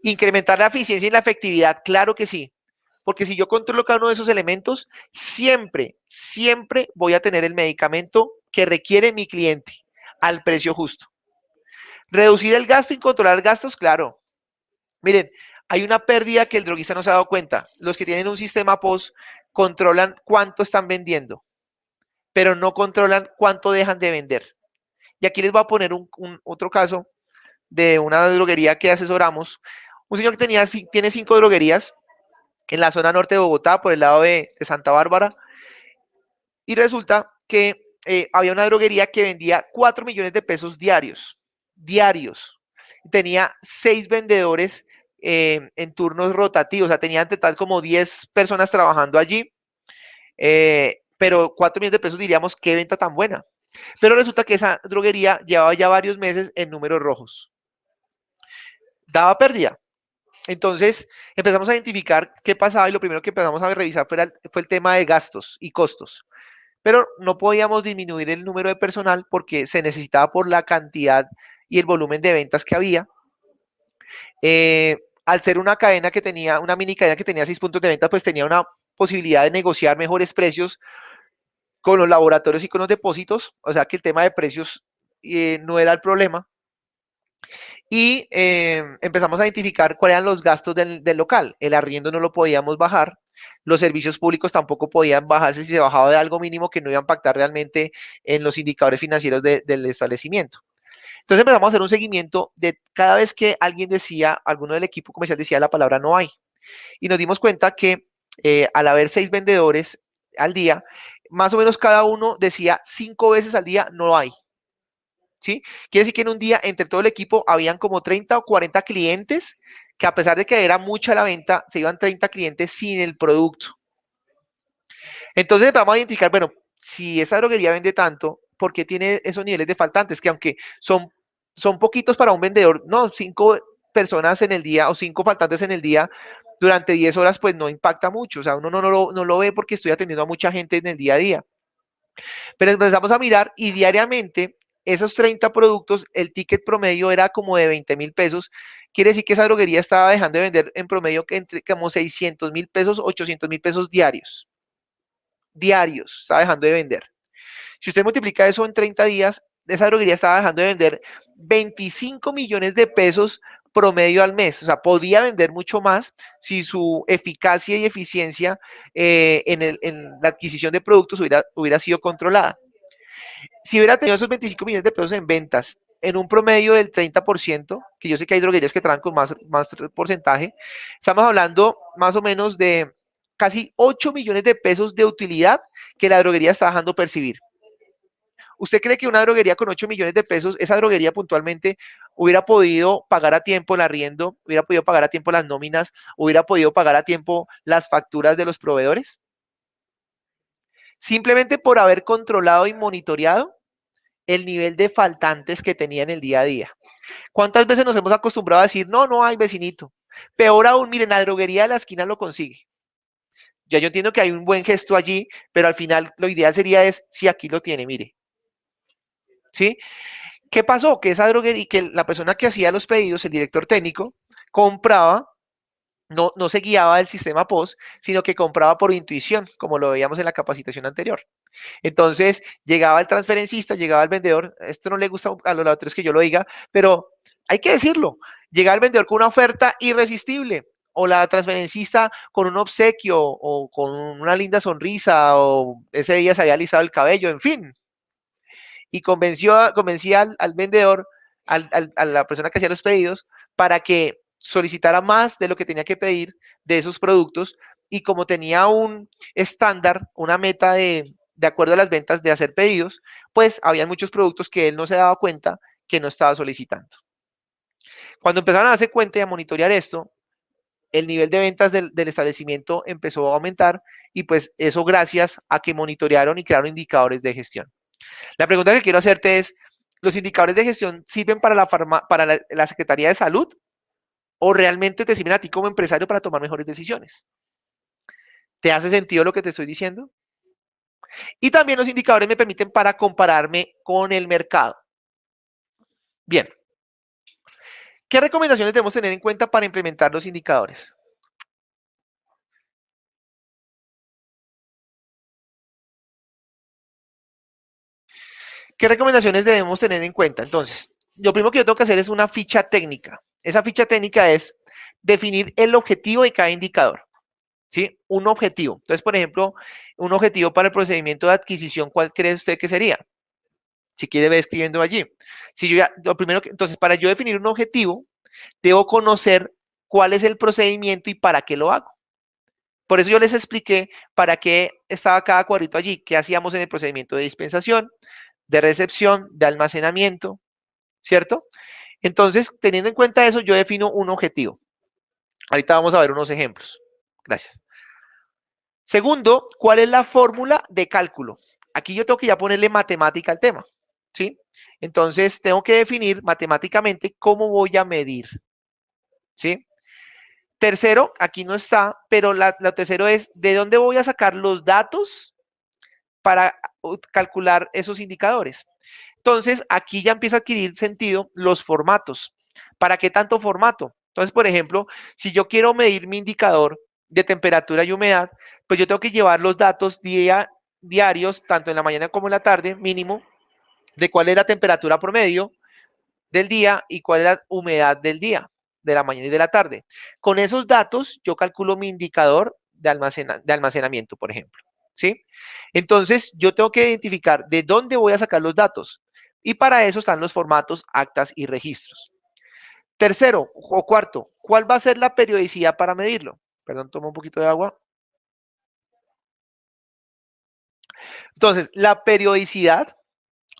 Incrementar la eficiencia y la efectividad, claro que sí. Porque si yo controlo cada uno de esos elementos, siempre, siempre voy a tener el medicamento que requiere mi cliente al precio justo. Reducir el gasto y controlar gastos, claro. Miren, hay una pérdida que el droguista no se ha dado cuenta. Los que tienen un sistema POS controlan cuánto están vendiendo, pero no controlan cuánto dejan de vender. Y aquí les voy a poner otro caso de una droguería que asesoramos. Un señor que tiene 5 droguerías en la zona norte de Bogotá, por el lado de Santa Bárbara, y resulta que había una droguería que vendía 4 millones de pesos diarios, diarios. Tenía 6 vendedores en turnos rotativos, o sea, tenía en total como 10 personas trabajando allí, pero 4 millones de pesos diríamos, qué venta tan buena. Pero resulta que esa droguería llevaba ya varios meses en números rojos. Daba pérdida. Entonces empezamos a identificar qué pasaba y lo primero que empezamos a revisar fue el tema de gastos y costos. Pero no podíamos disminuir el número de personal porque se necesitaba por la cantidad y el volumen de ventas que había. Al ser una cadena que tenía, una mini cadena que tenía 6 puntos de venta, pues tenía una posibilidad de negociar mejores precios con los laboratorios y con los depósitos, o sea que el tema de precios no era el problema. Y empezamos a identificar cuáles eran los gastos del local. El arriendo no lo podíamos bajar, Los servicios públicos tampoco podían bajarse si se bajaba de algo mínimo que no iba a impactar realmente en los indicadores financieros del establecimiento. Entonces empezamos a hacer un seguimiento de cada vez que alguien decía, alguno del equipo comercial decía la palabra no hay. Y nos dimos cuenta que al haber 6 vendedores al día, más o menos cada uno decía 5 veces al día no hay. ¿Sí? Quiere decir que en un día entre todo el equipo habían como 30 o 40 clientes que a pesar de que era mucha la venta, se iban 30 clientes sin el producto. Entonces vamos a identificar, bueno, si esa droguería vende tanto, ¿por qué tiene esos niveles de faltantes? Que aunque son poquitos para un vendedor, no, 5 personas en el día o 5 faltantes en el día durante 10 horas, pues no impacta mucho. O sea, uno no lo ve porque estoy atendiendo a mucha gente en el día a día. Pero empezamos a mirar y diariamente esos 30 productos, el ticket promedio era como de 20,000 pesos. Quiere decir que esa droguería estaba dejando de vender en promedio entre como 600,000 pesos, 800,000 pesos diarios. Diarios, estaba dejando de vender. Si usted multiplica eso en 30 días, esa droguería estaba dejando de vender 25 millones de pesos promedio al mes. O sea, podía vender mucho más si su eficacia y eficiencia en la adquisición de productos hubiera sido controlada. Si hubiera tenido esos 25 millones de pesos en ventas en un promedio del 30%, que yo sé que hay droguerías que traen con más porcentaje, estamos hablando más o menos de casi 8 millones de pesos de utilidad que la droguería está dejando percibir. ¿Usted cree que una droguería con 8 millones de pesos, esa droguería puntualmente hubiera podido pagar a tiempo el arriendo, hubiera podido pagar a tiempo las nóminas, hubiera podido pagar a tiempo las facturas de los proveedores? Simplemente por haber controlado y monitoreado el nivel de faltantes que tenía en el día a día. ¿Cuántas veces nos hemos acostumbrado a decir, no, no hay vecinito? Peor aún, miren, la droguería de la esquina lo consigue. Ya yo entiendo que hay un buen gesto allí, pero al final lo ideal sería es, si aquí lo tiene, mire. ¿Sí? ¿Qué pasó? Que esa droguería, que la persona que hacía los pedidos, el director técnico, compraba, no se guiaba del sistema POS, sino que compraba por intuición, como lo veíamos en la capacitación anterior. Entonces, llegaba el transferencista, llegaba el vendedor, esto no le gusta a los ladrones que yo lo diga, pero hay que decirlo, llegaba el vendedor con una oferta irresistible, o la transferencista con un obsequio, o con una linda sonrisa, o ese día se había alisado el cabello, en fin, y convencía al vendedor, a la persona que hacía los pedidos, para que solicitara más de lo que tenía que pedir de esos productos, y como tenía un estándar, una meta de acuerdo a las ventas de hacer pedidos, pues había muchos productos que él no se daba cuenta que no estaba solicitando. Cuando empezaron a darse cuenta y a monitorear esto, el nivel de ventas del establecimiento empezó a aumentar y pues eso gracias a que monitorearon y crearon indicadores de gestión. La pregunta que quiero hacerte es, ¿los indicadores de gestión sirven para la Secretaría de Salud o realmente te sirven a ti como empresario para tomar mejores decisiones? ¿Te hace sentido lo que te estoy diciendo? Y también los indicadores me permiten para compararme con el mercado. Bien, ¿qué recomendaciones debemos tener en cuenta para implementar los indicadores? ¿Qué recomendaciones debemos tener en cuenta? Entonces, lo primero que yo tengo que hacer es una ficha técnica. Esa ficha técnica es definir el objetivo de cada indicador. ¿Sí? Un objetivo. Entonces, por ejemplo, un objetivo para el procedimiento de adquisición, ¿cuál cree usted que sería? Si quiere, ve escribiendo allí. Si yo ya, lo primero que, entonces, para yo definir un objetivo, debo conocer cuál es el procedimiento y para qué lo hago. Por eso yo les expliqué para qué estaba cada cuadrito allí, qué hacíamos en el procedimiento de dispensación, de recepción, de almacenamiento, ¿cierto? Entonces, teniendo en cuenta eso, yo defino un objetivo. Ahorita vamos a ver unos ejemplos. Gracias. Segundo, ¿cuál es la fórmula de cálculo? Aquí yo tengo que ya ponerle matemática al tema, ¿sí? Entonces, tengo que definir matemáticamente cómo voy a medir, ¿sí? Tercero, aquí no está, pero lo tercero es, ¿de dónde voy a sacar los datos para calcular esos indicadores? Entonces, aquí ya empieza a adquirir sentido los formatos. ¿Para qué tanto formato? Entonces, por ejemplo, si yo quiero medir mi indicador de temperatura y humedad, pues yo tengo que llevar los datos diarios, tanto en la mañana como en la tarde, mínimo, de cuál es la temperatura promedio del día y cuál es la humedad del día, de la mañana y de la tarde. Con esos datos, yo calculo mi indicador de almacenamiento, por ejemplo. ¿Sí? Entonces, yo tengo que identificar de dónde voy a sacar los datos. Y para eso están los formatos, actas y registros. Tercero o cuarto, ¿cuál va a ser la periodicidad para medirlo? Perdón, tomo un poquito de agua. Entonces, la periodicidad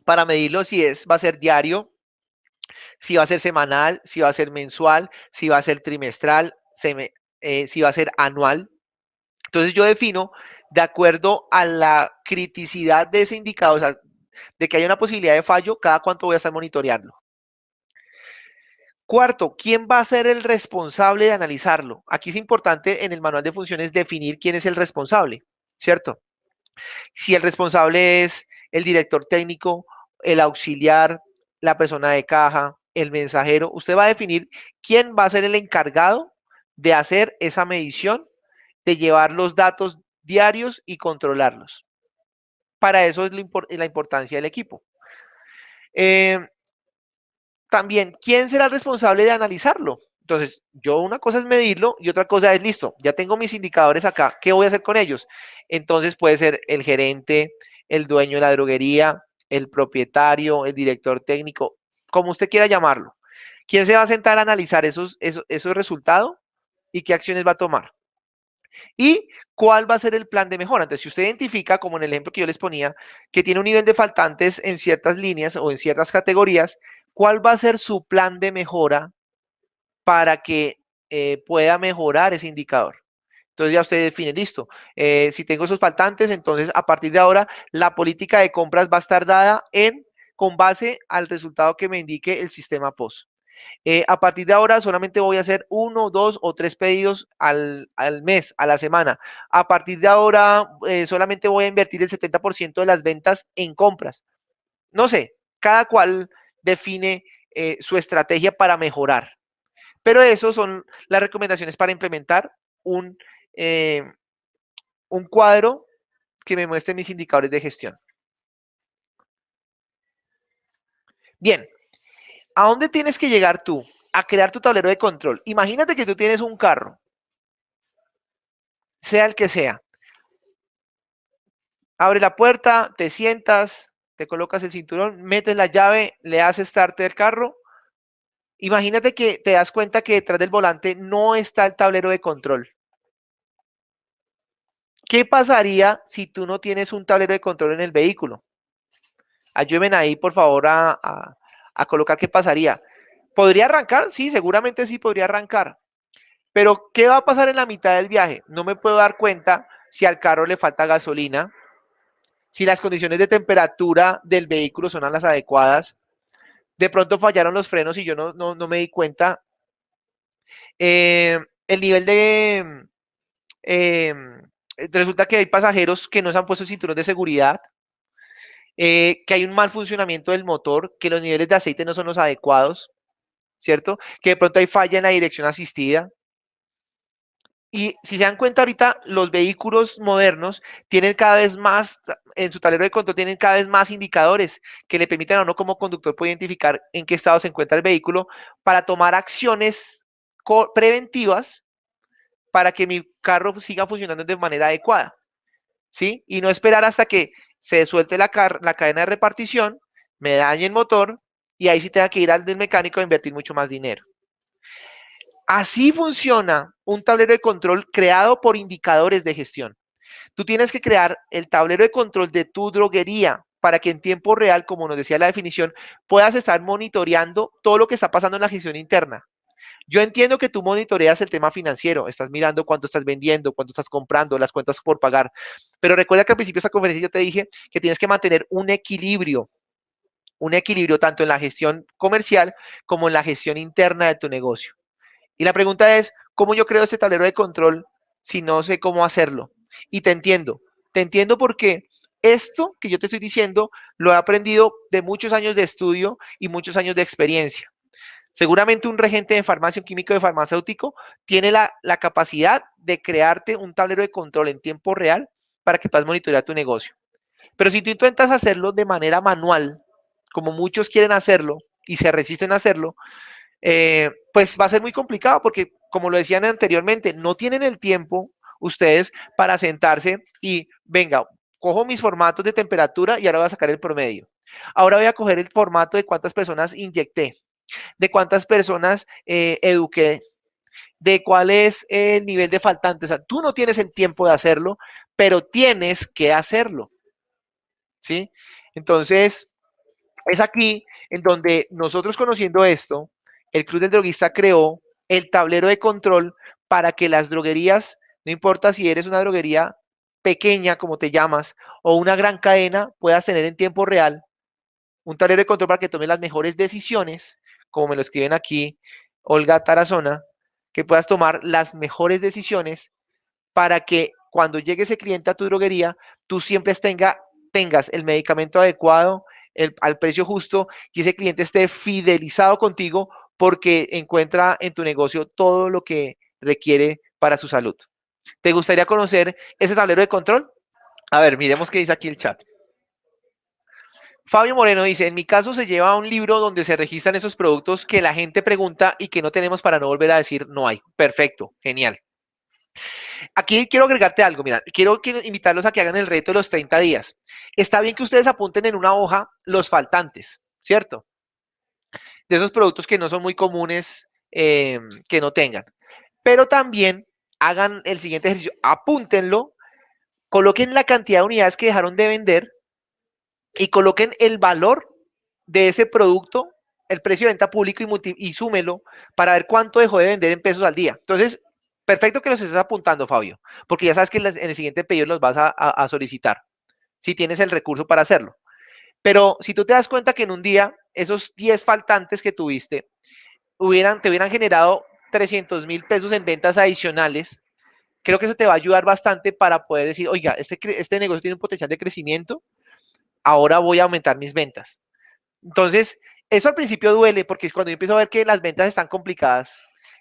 para medirlo va a ser diario, si va a ser semanal, si va a ser mensual, si va a ser trimestral, si va a ser anual. Entonces yo defino de acuerdo a la criticidad de ese indicador, o sea, de que haya una posibilidad de fallo, cada cuánto voy a estar monitoreando. Cuarto, ¿quién va a ser el responsable de analizarlo? Aquí es importante en el manual de funciones definir quién es el responsable, ¿cierto? Si el responsable es el director técnico, el auxiliar, la persona de caja, el mensajero, usted va a definir quién va a ser el encargado de hacer esa medición, de llevar los datos diarios y controlarlos. Para eso es la importancia del equipo. También, ¿quién será el responsable de analizarlo? Entonces, yo una cosa es medirlo y otra cosa es, listo, ya tengo mis indicadores acá, ¿qué voy a hacer con ellos? Entonces puede ser el gerente, el dueño de la droguería, el propietario, el director técnico, como usted quiera llamarlo. ¿Quién se va a sentar a analizar esos resultados y qué acciones va a tomar? ¿Y cuál va a ser el plan de mejora? Entonces, si usted identifica, como en el ejemplo que yo les ponía, que tiene un nivel de faltantes en ciertas líneas o en ciertas categorías, ¿cuál va a ser su plan de mejora para que pueda mejorar ese indicador? Entonces ya usted define, listo, si tengo esos faltantes, entonces a partir de ahora la política de compras va a estar dada con base al resultado que me indique el sistema POS. A partir de ahora solamente voy a hacer 1, 2 o 3 pedidos al mes, a la semana. A partir de ahora solamente voy a invertir el 70% de las ventas en compras. No sé, cada cual define su estrategia para mejorar. Pero eso son las recomendaciones para implementar un, eh, un cuadro que me muestre mis indicadores de gestión. Bien, ¿a dónde tienes que llegar tú? A crear tu tablero de control. Imagínate que tú tienes un carro, sea el que sea. Abre la puerta, te sientas, te colocas el cinturón, metes la llave, le haces start del carro. Imagínate que te das cuenta que detrás del volante no está el tablero de control. ¿Qué pasaría si tú no tienes un tablero de control en el vehículo? Ayúdenme ahí, por favor, a colocar qué pasaría. ¿Podría arrancar? Sí, seguramente sí podría arrancar. Pero, ¿qué va a pasar en la mitad del viaje? No me puedo dar cuenta si al carro le falta gasolina, si las condiciones de temperatura del vehículo son las adecuadas. De pronto fallaron los frenos y yo no me di cuenta. El nivel eh, resulta que hay pasajeros que no se han puesto el cinturón de seguridad, que hay un mal funcionamiento del motor, que los niveles de aceite no son los adecuados, ¿cierto? Que de pronto hay falla en la dirección asistida. Y si se dan cuenta ahorita, los vehículos modernos tienen cada vez más, en su tablero de control tienen cada vez más indicadores que le permiten a uno como conductor poder identificar en qué estado se encuentra el vehículo para tomar acciones preventivas para que mi carro siga funcionando de manera adecuada, ¿sí? Y no esperar hasta que se suelte la cadena de repartición, me dañe el motor y ahí sí tenga que ir al del mecánico a invertir mucho más dinero. Así funciona un tablero de control creado por indicadores de gestión. Tú tienes que crear el tablero de control de tu droguería para que en tiempo real, como nos decía la definición, puedas estar monitoreando todo lo que está pasando en la gestión interna. Yo entiendo que tú monitoreas el tema financiero, estás mirando cuánto estás vendiendo, cuánto estás comprando, las cuentas por pagar, pero recuerda que al principio de esta conferencia yo te dije que tienes que mantener un equilibrio tanto en la gestión comercial como en la gestión interna de tu negocio. Y la pregunta es, ¿cómo yo creo ese tablero de control si no sé cómo hacerlo? Y te entiendo porque esto que yo te estoy diciendo lo he aprendido de muchos años de estudio y muchos años de experiencia. Seguramente un regente de farmacia, un químico de farmacéutico, tiene la capacidad de crearte un tablero de control en tiempo real para que puedas monitorear tu negocio. Pero si tú intentas hacerlo de manera manual, como muchos quieren hacerlo y se resisten a hacerlo, pues va a ser muy complicado porque, como lo decían anteriormente, no tienen el tiempo ustedes para sentarse y, venga, cojo mis formatos de temperatura y ahora voy a sacar el promedio. Ahora voy a coger el formato de cuántas personas inyecté, de cuántas personas eduqué, de cuál es el nivel de faltantes. O sea, tú no tienes el tiempo de hacerlo, pero tienes que hacerlo, ¿sí? Entonces, es aquí en donde nosotros conociendo esto, el Club del Droguista creó el tablero de control para que las droguerías, no importa si eres una droguería pequeña, como te llamas, o una gran cadena, puedas tener en tiempo real un tablero de control para que tomes las mejores decisiones, como me lo escriben aquí Olga Tarazona, que puedas tomar las mejores decisiones para que cuando llegue ese cliente a tu droguería, tú siempre tengas el medicamento adecuado, al precio justo y ese cliente esté fidelizado contigo porque encuentra en tu negocio todo lo que requiere para su salud. ¿Te gustaría conocer ese tablero de control? A ver, miremos qué dice aquí el chat. Fabio Moreno dice, en mi caso se lleva un libro donde se registran esos productos que la gente pregunta y que no tenemos para no volver a decir no hay. Perfecto, genial. Aquí quiero agregarte algo, mira, quiero invitarlos a que hagan el reto de los 30 días. Está bien que ustedes apunten en una hoja los faltantes, ¿cierto? De esos productos que no son muy comunes que no tengan. Pero también hagan el siguiente ejercicio, apúntenlo, coloquen la cantidad de unidades que dejaron de vender y coloquen el valor de ese producto, el precio de venta público y súmelo para ver cuánto dejó de vender en pesos al día. Entonces, perfecto que los estés apuntando, Fabio, porque ya sabes que en el siguiente pedido los vas a solicitar, si tienes el recurso para hacerlo. Pero si tú te das cuenta que en un día esos 10 faltantes que tuviste te hubieran generado 300.000 pesos en ventas adicionales, creo que eso te va a ayudar bastante para poder decir, oiga, este negocio tiene un potencial de crecimiento, ahora voy a aumentar mis ventas. Entonces, eso al principio duele porque es cuando yo empiezo a ver que las ventas están complicadas,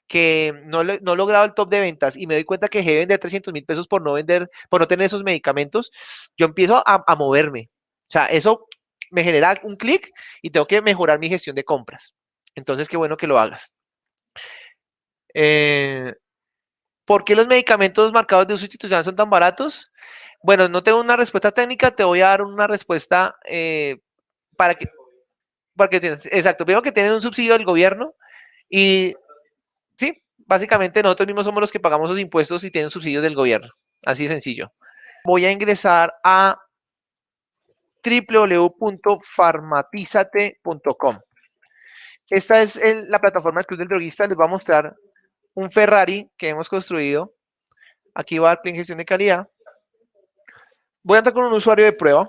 que no he logrado el top de ventas y me doy cuenta que dejé de vender 300.000 pesos por no vender, por no tener esos medicamentos, yo empiezo a moverme. O sea, eso me genera un clic y tengo que mejorar mi gestión de compras. Entonces, qué bueno que lo hagas. Eh, ¿Por qué los medicamentos marcados de uso institucional son tan baratos? Bueno, no tengo una respuesta técnica, te voy a dar una respuesta para que, exacto, primero que tienen un subsidio del gobierno y sí, básicamente nosotros mismos somos los que pagamos los impuestos y tienen subsidios del gobierno, así de sencillo. Voy a ingresar a www.farmatizate.com. Esta es la plataforma del Club del Droguista, les voy a mostrar un Ferrari que hemos construido. Aquí va a dar gestión de calidad. Voy a entrar con un usuario de prueba.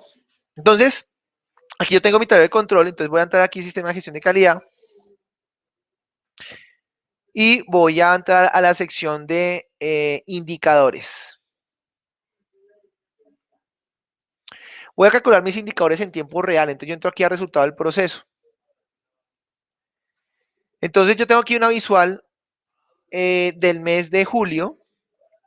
Entonces, aquí yo tengo mi tablero de control, entonces voy a entrar aquí sistema de gestión de calidad y voy a entrar a la sección de indicadores. Voy a calcular mis indicadores en tiempo real, entonces yo entro aquí a resultado del proceso. Entonces yo tengo aquí una visual del mes de julio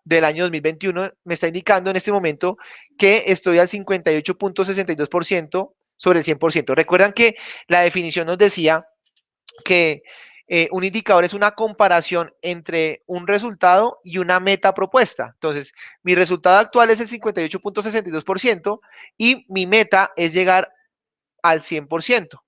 del año 2021, me está indicando en este momento que estoy al 58.62% sobre el 100%. Recuerdan que la definición nos decía que un indicador es una comparación entre un resultado y una meta propuesta. Entonces, mi resultado actual es el 58.62% y mi meta es llegar al 100%.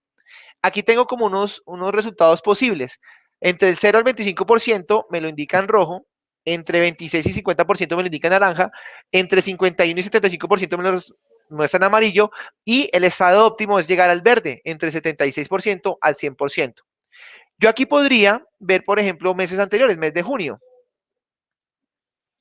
Aquí tengo como unos resultados posibles. Entre el 0 al 25% me lo indica en rojo, entre 26 y 50% me lo indica en naranja, entre 51 y 75% me lo muestra en amarillo y el estado óptimo es llegar al verde, entre 76% al 100%. Yo aquí podría ver, por ejemplo, meses anteriores, mes de junio.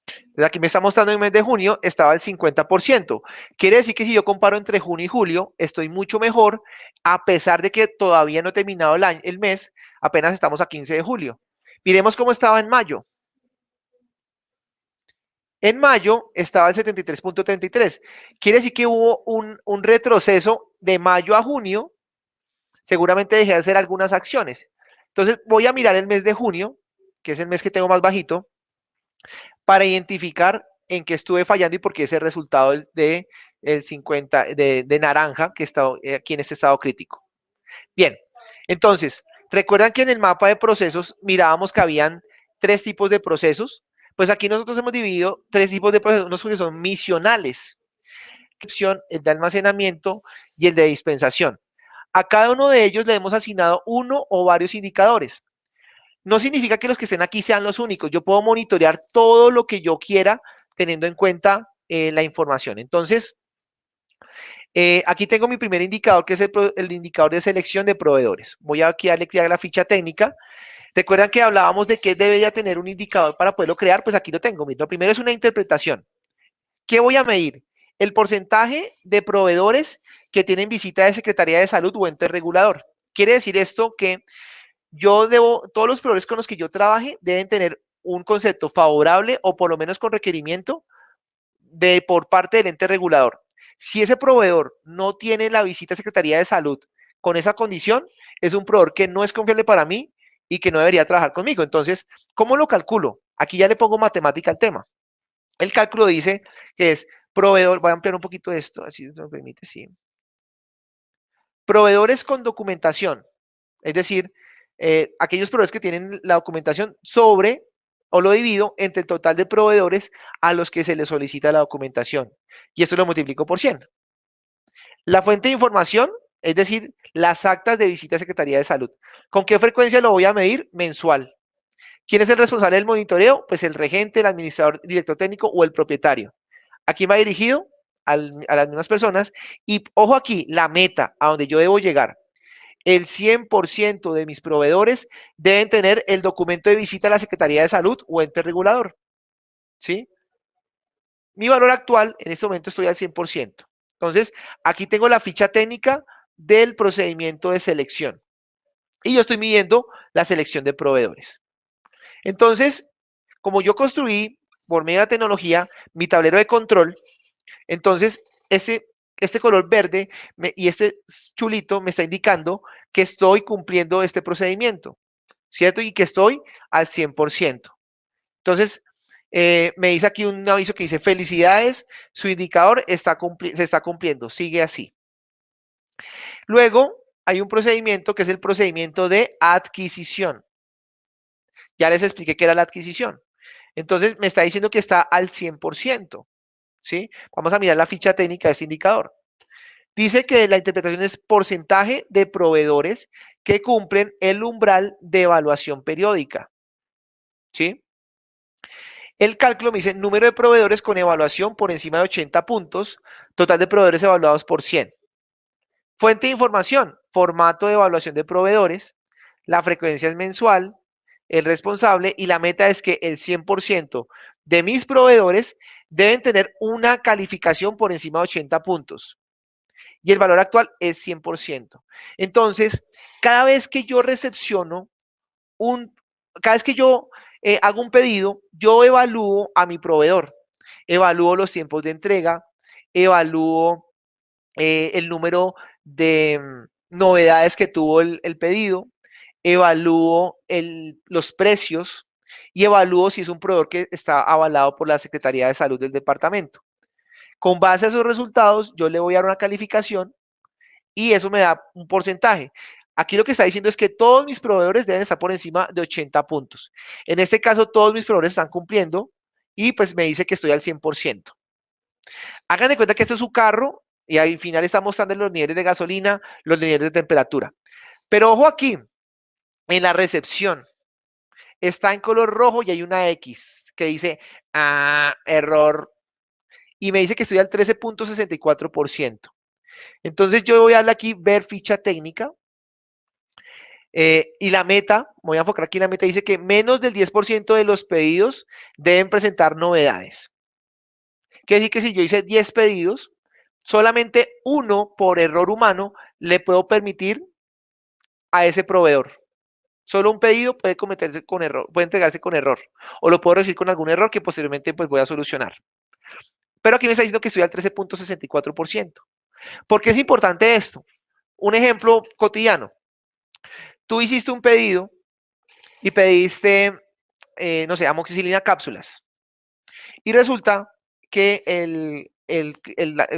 Entonces aquí me está mostrando en el mes de junio estaba el 50%. Quiere decir que si yo comparo entre junio y julio, estoy mucho mejor, a pesar de que todavía no he terminado el mes, apenas estamos a 15 de julio. Miremos cómo estaba en mayo. En mayo estaba el 73.33. Quiere decir que hubo un retroceso de mayo a junio. Seguramente dejé de hacer algunas acciones. Entonces voy a mirar el mes de junio, que es el mes que tengo más bajito, para identificar en qué estuve fallando y por qué ese resultado de el 50 de naranja que está aquí en este estado crítico. Bien, entonces, recuerdan que en el mapa de procesos mirábamos que habían 3 tipos de procesos. Pues aquí nosotros hemos dividido tres tipos de procesos, unos que son misionales, el de almacenamiento y el de dispensación. A cada uno de ellos le hemos asignado uno o varios indicadores. No significa que los que estén aquí sean los únicos. Yo puedo monitorear todo lo que yo quiera teniendo en cuenta la información. Entonces, aquí tengo mi primer indicador, que es el indicador de selección de proveedores. Voy aquí a darle clic a la ficha técnica. ¿Recuerdan que hablábamos de que debería tener un indicador para poderlo crear? Pues aquí lo tengo. Lo primero es una interpretación. ¿Qué voy a medir? El porcentaje de proveedores que tienen visita de Secretaría de Salud o ente regulador. Quiere decir esto que todos los proveedores con los que yo trabaje deben tener un concepto favorable o por lo menos con requerimiento por parte del ente regulador. Si ese proveedor no tiene la visita a Secretaría de Salud con esa condición, es un proveedor que no es confiable para mí y que no debería trabajar conmigo. Entonces, ¿cómo lo calculo? Aquí ya le pongo matemática al tema. El cálculo dice que es proveedor, voy a ampliar un poquito esto, así me permite, sí. Proveedores con documentación, es decir, aquellos proveedores que tienen la documentación sobre, o lo divido entre el total de proveedores a los que se les solicita la documentación. Y esto lo multiplico por 100. La fuente de información, es decir, las actas de visita a Secretaría de Salud. ¿Con qué frecuencia lo voy a medir? Mensual. ¿Quién es el responsable del monitoreo? Pues el regente, el administrador, director técnico o el propietario. Aquí va dirigido a las mismas personas. Y ojo aquí, la meta a donde yo debo llegar. El 100% de mis proveedores deben tener el documento de visita a la Secretaría de Salud o ente regulador. ¿Sí? Mi valor actual, en este momento estoy al 100%. Entonces, aquí tengo la ficha técnica del procedimiento de selección. Y yo estoy midiendo la selección de proveedores. Entonces, como yo construí por medio de la tecnología mi tablero de control, entonces este color verde y este chulito me está indicando que estoy cumpliendo este procedimiento, ¿cierto? Y que estoy al 100%. Entonces, me dice aquí un aviso que dice, felicidades, su indicador se está cumpliendo, sigue así. Luego, hay un procedimiento que es el procedimiento de adquisición. Ya les expliqué qué era la adquisición. Entonces, me está diciendo que está al 100%, ¿sí? Vamos a mirar la ficha técnica de este indicador. Dice que la interpretación es porcentaje de proveedores que cumplen el umbral de evaluación periódica, ¿sí? El cálculo me dice número de proveedores con evaluación por encima de 80 puntos, total de proveedores evaluados por 100. Fuente de información, formato de evaluación de proveedores, la frecuencia es mensual, el responsable y la meta es que el 100% de mis proveedores deben tener una calificación por encima de 80 puntos. Y el valor actual es 100%. Entonces, cada vez que yo recepciono cada vez que yo hago un pedido, yo evalúo a mi proveedor, evalúo los tiempos de entrega, evalúo el número de novedades que tuvo el pedido, evalúo los precios y evalúo si es un proveedor que está avalado por la Secretaría de Salud del departamento. Con base a esos resultados, yo le voy a dar una calificación y eso me da un porcentaje. Aquí lo que está diciendo es que todos mis proveedores deben estar por encima de 80 puntos. En este caso, todos mis proveedores están cumpliendo y pues me dice que estoy al 100%. Hagan de cuenta que este es su carro y al final está mostrando los niveles de gasolina, los niveles de temperatura. Pero ojo aquí, en la recepción está en color rojo y hay una X que dice, error. Y me dice que estoy al 13.64%. Entonces yo voy a darle aquí ver ficha técnica. Y la meta, voy a enfocar aquí la meta, dice que menos del 10% de los pedidos deben presentar novedades. Quiere decir que si yo hice 10 pedidos, solamente uno por error humano le puedo permitir a ese proveedor. Solo un pedido puede cometerse con error, puede entregarse con error. O lo puedo recibir con algún error que posteriormente pues voy a solucionar. Pero aquí me está diciendo que estoy al 13.64%. ¿Por qué es importante esto? Un ejemplo cotidiano. Tú hiciste un pedido y pediste, no sé, amoxicilina cápsulas. Y resulta que el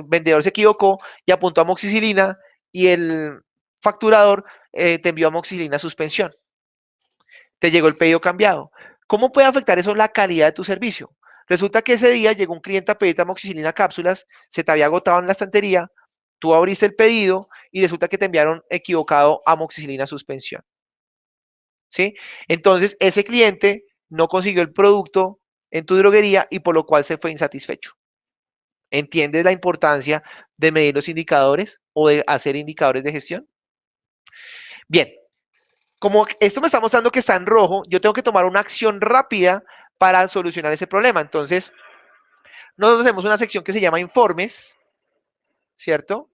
vendedor se equivocó y apuntó amoxicilina y el facturador te envió amoxicilina suspensión. Te llegó el pedido cambiado. ¿Cómo puede afectar eso la calidad de tu servicio? Resulta que ese día llegó un cliente a pedirte amoxicilina cápsulas, se te había agotado en la estantería, tú abriste el pedido y resulta que te enviaron equivocado amoxicilina suspensión, ¿sí? Entonces, ese cliente no consiguió el producto en tu droguería y por lo cual se fue insatisfecho. ¿Entiendes la importancia de medir los indicadores o de hacer indicadores de gestión? Bien, como esto me está mostrando que está en rojo, yo tengo que tomar una acción rápida para solucionar ese problema. Entonces, nosotros hacemos una sección que se llama informes, ¿cierto?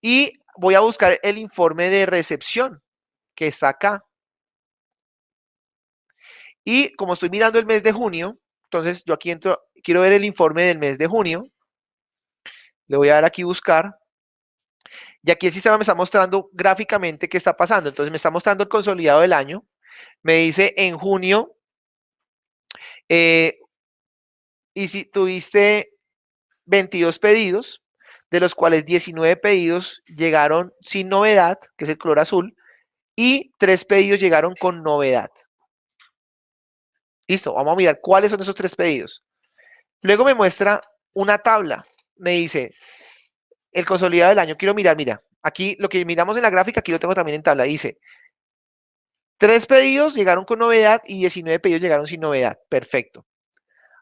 Y voy a buscar el informe de recepción que está acá. Y como estoy mirando el mes de junio, entonces yo aquí entro, quiero ver el informe del mes de junio. Le voy a dar aquí buscar. Y aquí el sistema me está mostrando gráficamente qué está pasando. Entonces me está mostrando el consolidado del año. Me dice en junio, y si tuviste 22 pedidos, de los cuales 19 pedidos llegaron sin novedad, que es el color azul, y 3 pedidos llegaron con novedad. Listo, vamos a mirar cuáles son esos 3 pedidos. Luego me muestra una tabla. Me dice el consolidado del año. Quiero mirar, mira, aquí lo que miramos en la gráfica, aquí lo tengo también en tabla. Dice 3 pedidos llegaron con novedad y 19 pedidos llegaron sin novedad. Perfecto.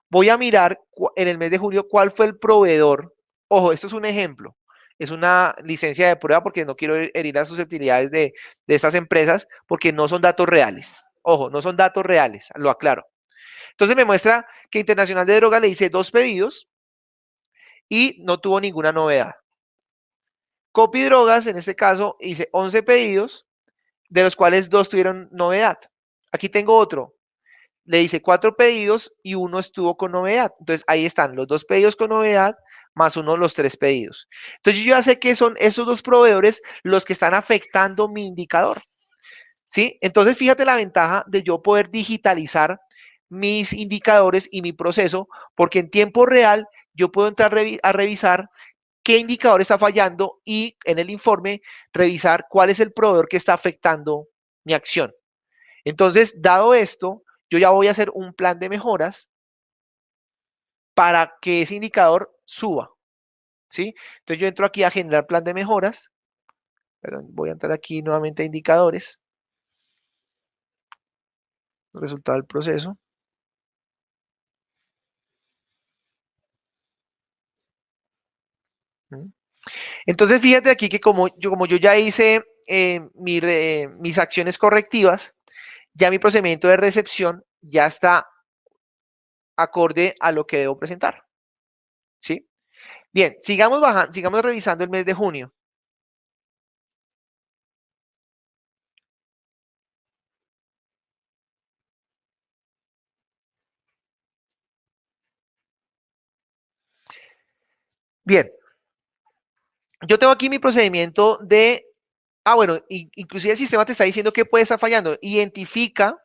Voy a mirar en el mes de julio cuál fue el proveedor. Ojo, esto es un ejemplo. Es una licencia de prueba porque no quiero herir las susceptibilidades de estas empresas porque no son datos reales. Ojo, no son datos reales, lo aclaro. Entonces me muestra que Internacional de Drogas le hice 2 pedidos y no tuvo ninguna novedad. Copy Drogas, en este caso, hice 11 pedidos, de los cuales 2 tuvieron novedad. Aquí tengo otro. Le hice 4 pedidos y uno estuvo con novedad. Entonces ahí están los 2 pedidos con novedad más uno los 3 pedidos. Entonces yo ya sé que son esos 2 proveedores los que están afectando mi indicador. ¿Sí? Entonces fíjate la ventaja de yo poder digitalizar mis indicadores y mi proceso, porque en tiempo real yo puedo entrar a revisar qué indicador está fallando y en el informe revisar cuál es el proveedor que está afectando mi acción. Entonces, dado esto, yo ya voy a hacer un plan de mejoras para que ese indicador suba, ¿sí? Entonces yo entro aquí a generar plan de mejoras, perdón, voy a entrar aquí nuevamente a indicadores, resultado del proceso. Entonces fíjate aquí que como yo ya hice mis acciones correctivas, ya mi procedimiento de recepción ya está acorde a lo que debo presentar, ¿sí? Bien, sigamos bajando, sigamos revisando el mes de junio. Bien, yo tengo aquí mi procedimiento de, bueno, inclusive el sistema te está diciendo que puede estar fallando. Identifica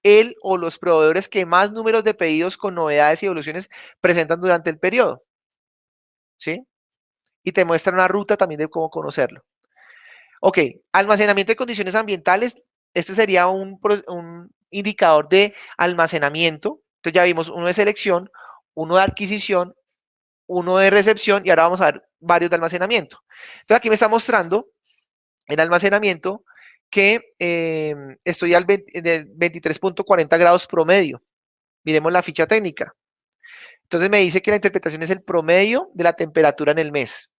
el o los proveedores que más números de pedidos con novedades y evoluciones presentan durante el periodo, ¿sí? Y te muestra una ruta también de cómo conocerlo. Ok, almacenamiento de condiciones ambientales. Este sería un indicador de almacenamiento. Entonces ya vimos uno de selección, uno de adquisición, uno de recepción y ahora vamos a ver varios de almacenamiento. Entonces aquí me está mostrando en almacenamiento que estoy al 23.40 grados promedio. Miremos la ficha técnica. Entonces me dice que la interpretación es el promedio de la temperatura en el mes.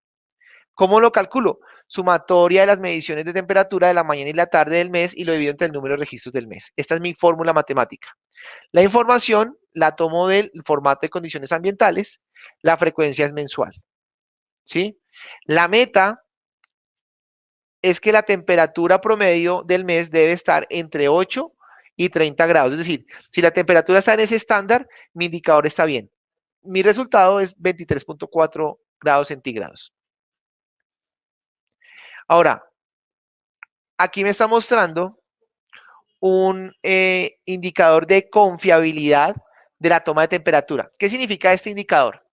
¿Cómo lo calculo? Sumatoria de las mediciones de temperatura de la mañana y la tarde del mes y lo divido entre el número de registros del mes. Esta es mi fórmula matemática. La información la tomo del formato de condiciones ambientales. La frecuencia es mensual. ¿Sí? La meta es que la temperatura promedio del mes debe estar entre 8 y 30 grados. Es decir, si la temperatura está en ese estándar, mi indicador está bien. Mi resultado es 23.4 grados centígrados. Ahora, aquí me está mostrando un indicador de confiabilidad de la toma de temperatura. ¿Qué significa este indicador?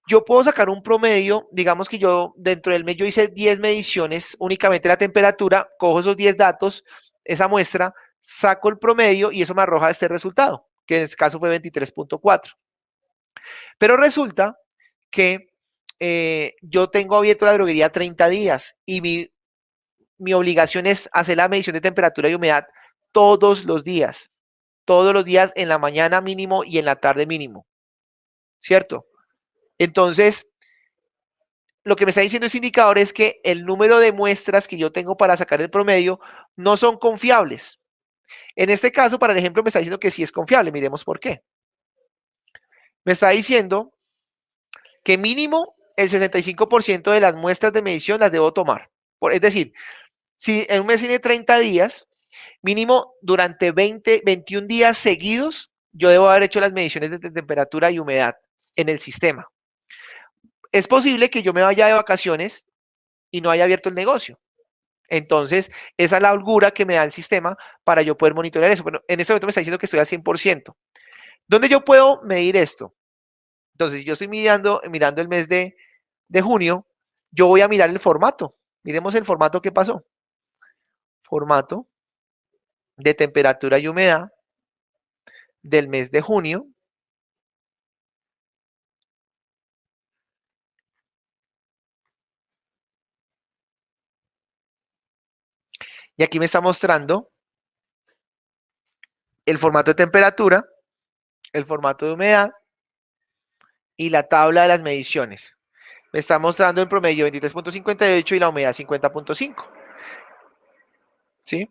Yo puedo sacar un promedio, digamos que yo dentro del mes yo hice 10 mediciones únicamente de la temperatura, cojo esos 10 datos, esa muestra, saco el promedio y eso me arroja este resultado, que en este caso fue 23.4. Pero resulta que yo tengo abierto la droguería 30 días y mi obligación es hacer la medición de temperatura y humedad todos los días en la mañana mínimo y en la tarde mínimo, ¿cierto? Entonces, lo que me está diciendo ese indicador es que el número de muestras que yo tengo para sacar el promedio no son confiables. En este caso, para el ejemplo, me está diciendo que sí es confiable. Miremos por qué. Me está diciendo que mínimo el 65% de las muestras de medición las debo tomar. Es decir, si en un mes tiene 30 días, mínimo durante 21 días seguidos, yo debo haber hecho las mediciones de temperatura y humedad en el sistema. Es posible que yo me vaya de vacaciones y no haya abierto el negocio. Entonces, esa es la holgura que me da el sistema para yo poder monitorear eso. Bueno, en este momento me está diciendo que estoy al 100%. ¿Dónde yo puedo medir esto? Entonces, yo estoy mirando el mes de junio, yo voy a mirar el formato. Miremos el formato que pasó. Formato de temperatura y humedad del mes de junio. Y aquí me está mostrando el formato de temperatura, el formato de humedad y la tabla de las mediciones. Me está mostrando el promedio 23.58 y la humedad 50.5. ¿Sí?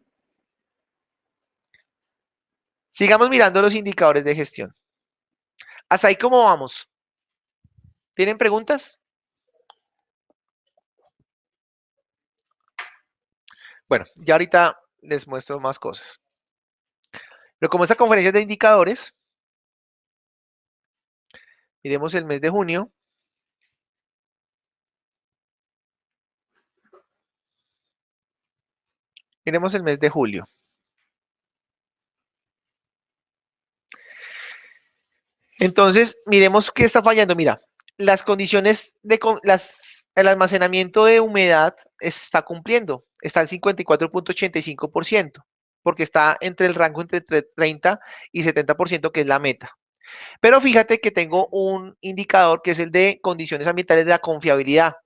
Sigamos mirando los indicadores de gestión. ¿Hasta ahí cómo vamos? ¿Tienen preguntas? Bueno, ya ahorita les muestro más cosas. Pero como esta conferencia es de indicadores, miremos el mes de junio. Miremos el mes de julio. Entonces, miremos qué está fallando. Mira, las condiciones el almacenamiento de humedad está cumpliendo. Está al 54.85%, porque está entre el rango entre 30 y 70%, que es la meta. Pero fíjate que tengo un indicador que es el de condiciones ambientales de la confiabilidad.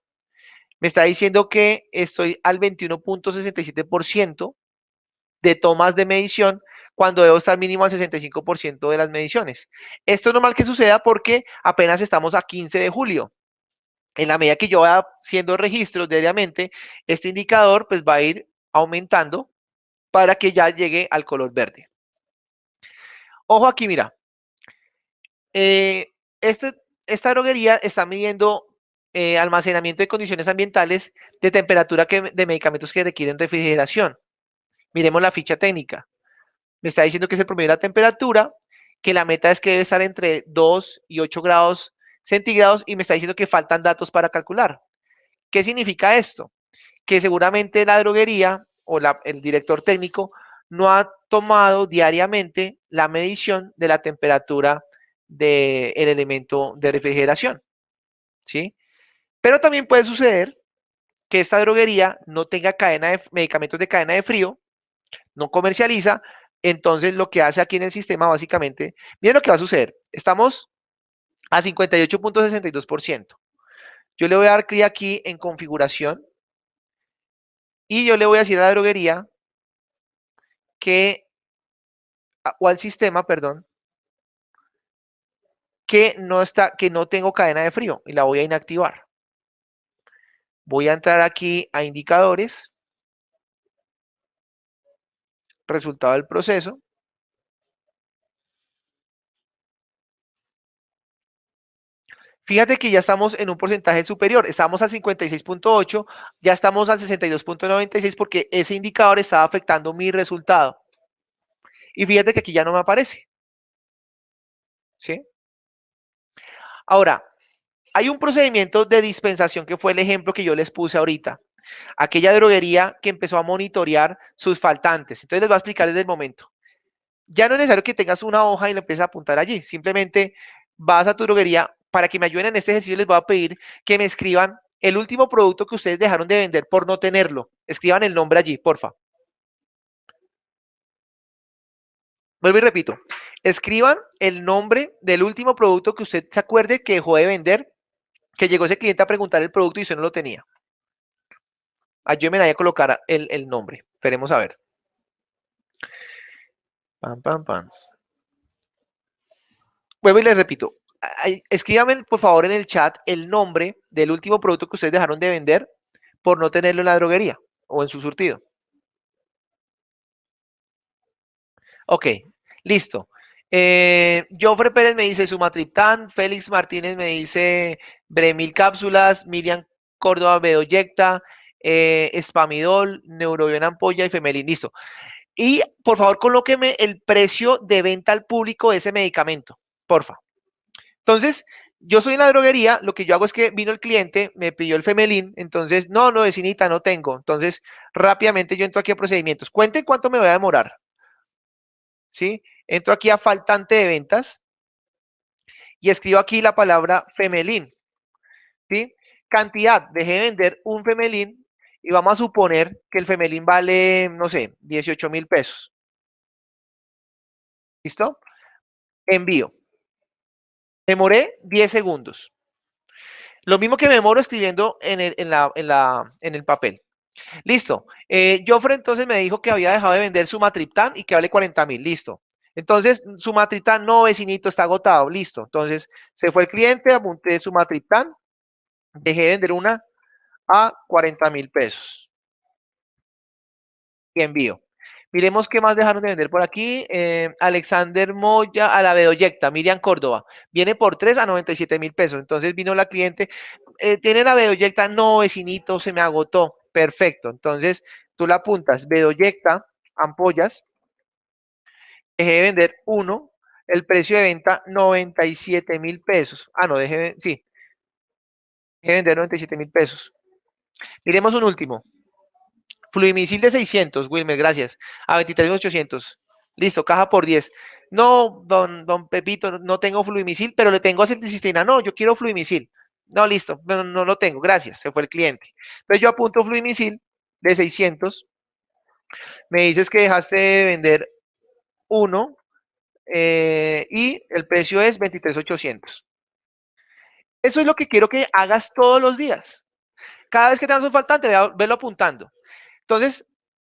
Me está diciendo que estoy al 21.67% de tomas de medición cuando debo estar mínimo al 65% de las mediciones. Esto es normal que suceda porque apenas estamos a 15 de julio. En la medida que yo vaya haciendo registros diariamente, este indicador pues va a ir aumentando para que ya llegue al color verde. Ojo aquí, mira. Esta droguería está midiendo almacenamiento de condiciones ambientales de temperatura de medicamentos que requieren refrigeración. Miremos la ficha técnica. Me está diciendo que es el promedio de la temperatura, que la meta es que debe estar entre 2 y 8 grados centígrados y me está diciendo que faltan datos para calcular. ¿Qué significa esto? Que seguramente la droguería o el director técnico no ha tomado diariamente la medición de la temperatura del elemento de refrigeración, ¿sí? Pero también puede suceder que esta droguería no tenga medicamentos de cadena de frío, no comercializa, entonces lo que hace aquí en el sistema básicamente, miren lo que va a suceder, estamos a 58.62%. Yo le voy a dar clic aquí en configuración y yo le voy a decir a la droguería que, o al sistema, perdón, que no tengo cadena de frío y la voy a inactivar. Voy a entrar aquí a indicadores, resultado del proceso. Fíjate que ya estamos en un porcentaje superior, estamos al 56.8, ya estamos al 62.96 porque ese indicador estaba afectando mi resultado. Y fíjate que aquí ya no me aparece. ¿Sí? Ahora, hay un procedimiento de dispensación que fue el ejemplo que yo les puse ahorita. Aquella droguería que empezó a monitorear sus faltantes. Entonces les voy a explicar desde el momento. Ya no es necesario que tengas una hoja y la empieces a apuntar allí. Simplemente vas a tu droguería. Para que me ayuden en este ejercicio les voy a pedir que me escriban el último producto que ustedes dejaron de vender por no tenerlo. Escriban el nombre allí, porfa. Vuelvo y repito. Escriban el nombre del último producto que usted se acuerde que dejó de vender, que llegó ese cliente a preguntar el producto y usted no lo tenía. Ayúdenme ahí a colocar el nombre. Esperemos a ver. Pam, pam, pam. Vuelvo y les repito. Escríbanme, por favor, en el chat el nombre del último producto que ustedes dejaron de vender por no tenerlo en la droguería o en su surtido. Ok, listo. Jofre Pérez me dice Sumatriptán, Félix Martínez me dice Bremil cápsulas, Miriam Córdoba Bedoyecta, Spamidol, Neurobion ampolla y Femelin, listo. Y por favor colóqueme el precio de venta al público de ese medicamento, porfa. Entonces, yo soy en la droguería, lo que yo hago es que vino el cliente, me pidió el Femelin, entonces, no, vecinita, no tengo. Entonces, rápidamente yo entro aquí a procedimientos. Cuenten cuánto me voy a demorar. ¿Sí? Entro aquí a faltante de ventas y escribo aquí la palabra femelín, ¿sí? Cantidad, dejé de vender un femelín y vamos a suponer que el femelín vale, no sé, 18.000 pesos. ¿Listo? Envío. Demoré 10 segundos. Lo mismo que me demoro escribiendo en el papel. Listo. Jofre entonces me dijo que había dejado de vender su Matriptán y que vale 40.000. Listo. Entonces, su Matriptán, no, vecinito, está agotado. Listo. Entonces, se fue el cliente, apunté su Matriptán, dejé de vender una a 40.000 pesos y envío. Miremos qué más dejaron de vender por aquí. Alexander Moya a la Bedoyecta, Miriam Córdoba. Viene por 3 a 97.000 pesos. Entonces vino la cliente. ¿Tiene la Bedoyecta? No, vecinito, se me agotó. Perfecto. Entonces tú la apuntas. Bedoyecta, ampollas. Dejé de vender uno. El precio de venta 97.000 pesos. Ah, no, sí. Dejé de vender 97.000 pesos. Miremos un último. Fluimisil de 600, Wilmer, gracias. A 23.800. Listo, caja por 10. No, don Pepito, no tengo fluimisil, pero le tengo acetilcisteína. No, yo quiero fluimisil. No, listo, no lo tengo, gracias, se fue el cliente. Entonces yo apunto fluimisil de 600. Me dices que dejaste de vender uno y el precio es 23.800. Eso es lo que quiero que hagas todos los días. Cada vez que tengas un faltante, velo apuntando. Entonces,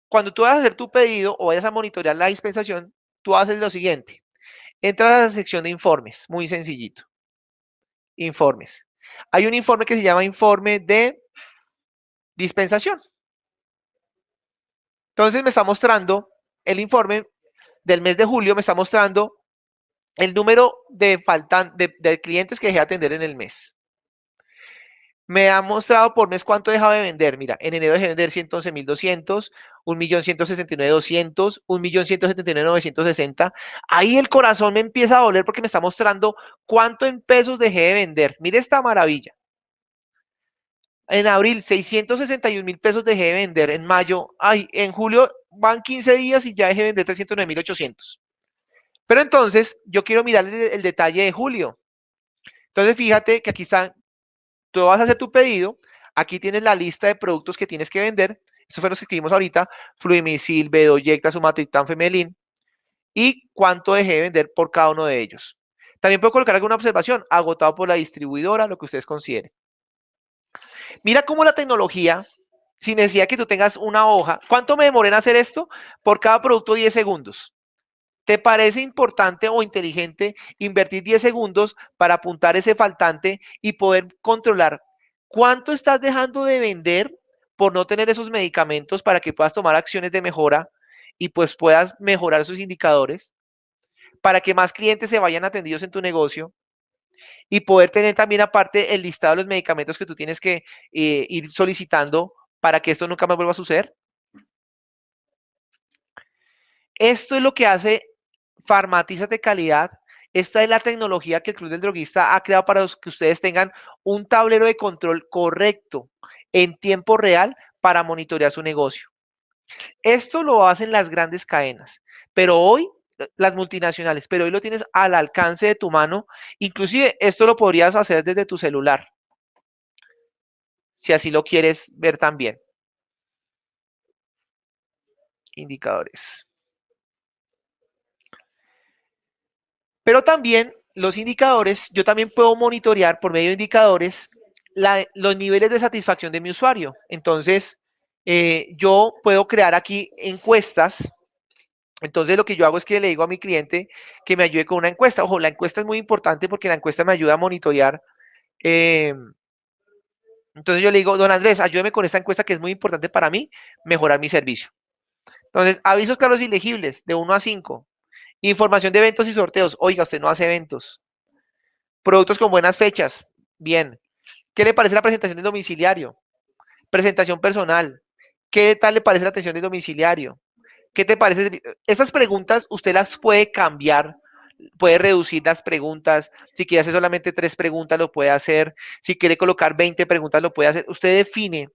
cuando tú vas a hacer tu pedido o vayas a monitorear la dispensación, tú haces lo siguiente. Entras a la sección de informes, muy sencillito. Informes. Hay un informe que se llama informe de dispensación. Entonces me está mostrando el informe del mes de julio, me está mostrando el número de clientes que dejé de atender en el mes. Me ha mostrado por mes cuánto he dejado de vender. Mira, en enero dejé de vender 111.200, 1.169.200, 1.179.960. Ahí el corazón me empieza a doler porque me está mostrando cuánto en pesos dejé de vender. Mire esta maravilla. En abril, 661.000 pesos dejé de vender. En mayo, ay, en julio van 15 días y ya dejé de vender 309.800. Pero entonces, yo quiero mirar el detalle de julio. Entonces, fíjate que aquí está. Tú vas a hacer tu pedido, aquí tienes la lista de productos que tienes que vender, estos fueron los que escribimos ahorita, Fluimisil, Bedoyecta, Sumatriptan, Femelin, y cuánto dejé de vender por cada uno de ellos. También puedo colocar alguna observación, agotado por la distribuidora, lo que ustedes consideren. Mira cómo la tecnología, sin necesidad que tú tengas una hoja, ¿cuánto me demoré en hacer esto? Por cada producto 10 segundos. ¿Te parece importante o inteligente invertir 10 segundos para apuntar ese faltante y poder controlar cuánto estás dejando de vender por no tener esos medicamentos para que puedas tomar acciones de mejora y pues puedas mejorar esos indicadores para que más clientes se vayan atendidos en tu negocio y poder tener también aparte el listado de los medicamentos que tú tienes que ir solicitando para que esto nunca más vuelva a suceder? Esto es lo que hace Farmatizas de calidad. Esta es la tecnología que el Club del Droguista ha creado para que ustedes tengan un tablero de control correcto en tiempo real para monitorear su negocio. Esto lo hacen las grandes cadenas, pero hoy las multinacionales, pero hoy lo tienes al alcance de tu mano. Inclusive esto lo podrías hacer desde tu celular, si así lo quieres ver también. Indicadores. Pero también los indicadores, yo también puedo monitorear por medio de indicadores los niveles de satisfacción de mi usuario. Entonces, yo puedo crear aquí encuestas. Entonces, lo que yo hago es que le digo a mi cliente que me ayude con una encuesta. Ojo, la encuesta es muy importante porque la encuesta me ayuda a monitorear. eh, entonces, yo le digo, don Andrés, ayúdeme con esta encuesta que es muy importante para mí, mejorar mi servicio. Entonces, avisos claros y legibles, de 1 a 5. Información de eventos y sorteos. Oiga, usted no hace eventos. Productos con buenas fechas. Bien. ¿Qué le parece la presentación del domiciliario? Presentación personal. ¿Qué tal le parece la atención del domiciliario? ¿Qué te parece? Estas preguntas usted las puede cambiar, puede reducir las preguntas. Si quiere hacer solamente 3 preguntas, lo puede hacer. Si quiere colocar 20 preguntas, lo puede hacer. Usted define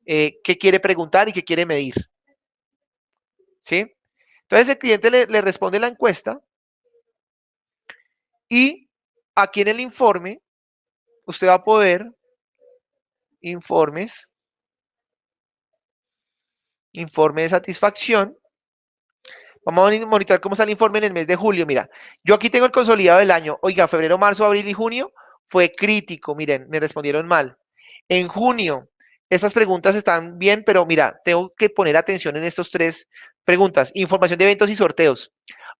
qué quiere preguntar y qué quiere medir. ¿Sí? Entonces el cliente le responde la encuesta y aquí en el informe usted va a poder informes, informe de satisfacción. Vamos a monitorear cómo está el informe en el mes de julio. Mira, yo aquí tengo el consolidado del año. Oiga, febrero, marzo, abril y junio fue crítico. Miren, me respondieron mal. En junio, estas preguntas están bien, pero mira, tengo que poner atención en estas 3 preguntas. Información de eventos y sorteos.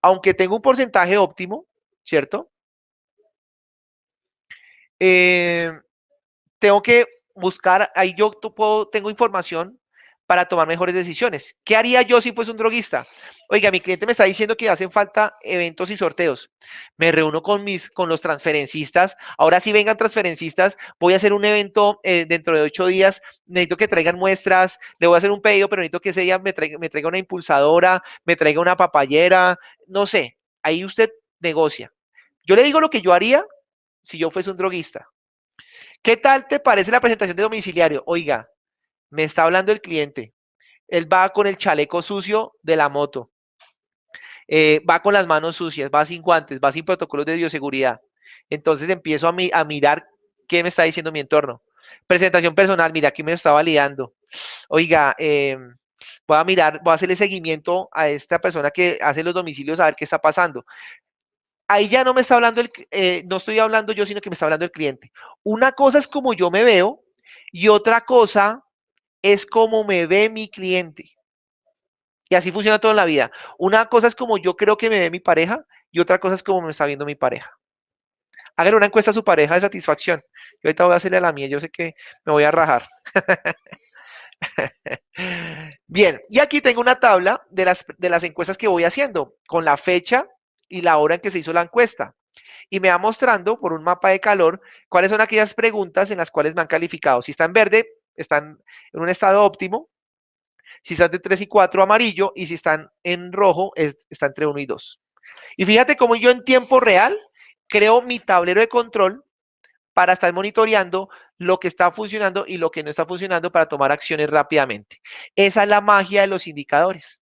Aunque tengo un porcentaje óptimo, ¿cierto? Eh, tengo que buscar, ahí yo tengo información para tomar mejores decisiones. ¿Qué haría yo si fuese un droguista? Oiga, mi cliente me está diciendo que hacen falta eventos y sorteos. Me reúno con los transferencistas. Ahora sí vengan transferencistas. Voy a hacer un evento dentro de 8 días. Necesito que traigan muestras. Le voy a hacer un pedido, pero necesito que ese día me traiga una impulsadora, me traiga una papayera. No sé. Ahí usted negocia. Yo le digo lo que yo haría si yo fuese un droguista. ¿Qué tal te parece la presentación de domiciliario? Oiga, me está hablando el cliente. Él va con el chaleco sucio de la moto. Va con las manos sucias, va sin guantes, va sin protocolos de bioseguridad. Entonces empiezo a mirar qué me está diciendo mi entorno. Presentación personal, mira, aquí me está validando. Oiga, voy a mirar, voy a hacerle seguimiento a esta persona que hace los domicilios a ver qué está pasando. Ahí ya no me está hablando, no estoy hablando yo, sino que me está hablando el cliente. Una cosa es como yo me veo y otra cosa es como me ve mi cliente. Y así funciona todo en la vida. Una cosa es como yo creo que me ve mi pareja y otra cosa es como me está viendo mi pareja. Hagan una encuesta a su pareja de satisfacción. Yo ahorita voy a hacerle a la mía, yo sé que me voy a rajar. Bien, y aquí tengo una tabla de las encuestas que voy haciendo, con la fecha y la hora en que se hizo la encuesta. Y me va mostrando por un mapa de calor cuáles son aquellas preguntas en las cuales me han calificado. Si está en verde, están en un estado óptimo. Si están de 3 y 4, amarillo. Y si están en rojo, está entre 1 y 2. Y fíjate cómo yo en tiempo real creo mi tablero de control para estar monitoreando lo que está funcionando y lo que no está funcionando para tomar acciones rápidamente. Esa es la magia de los indicadores.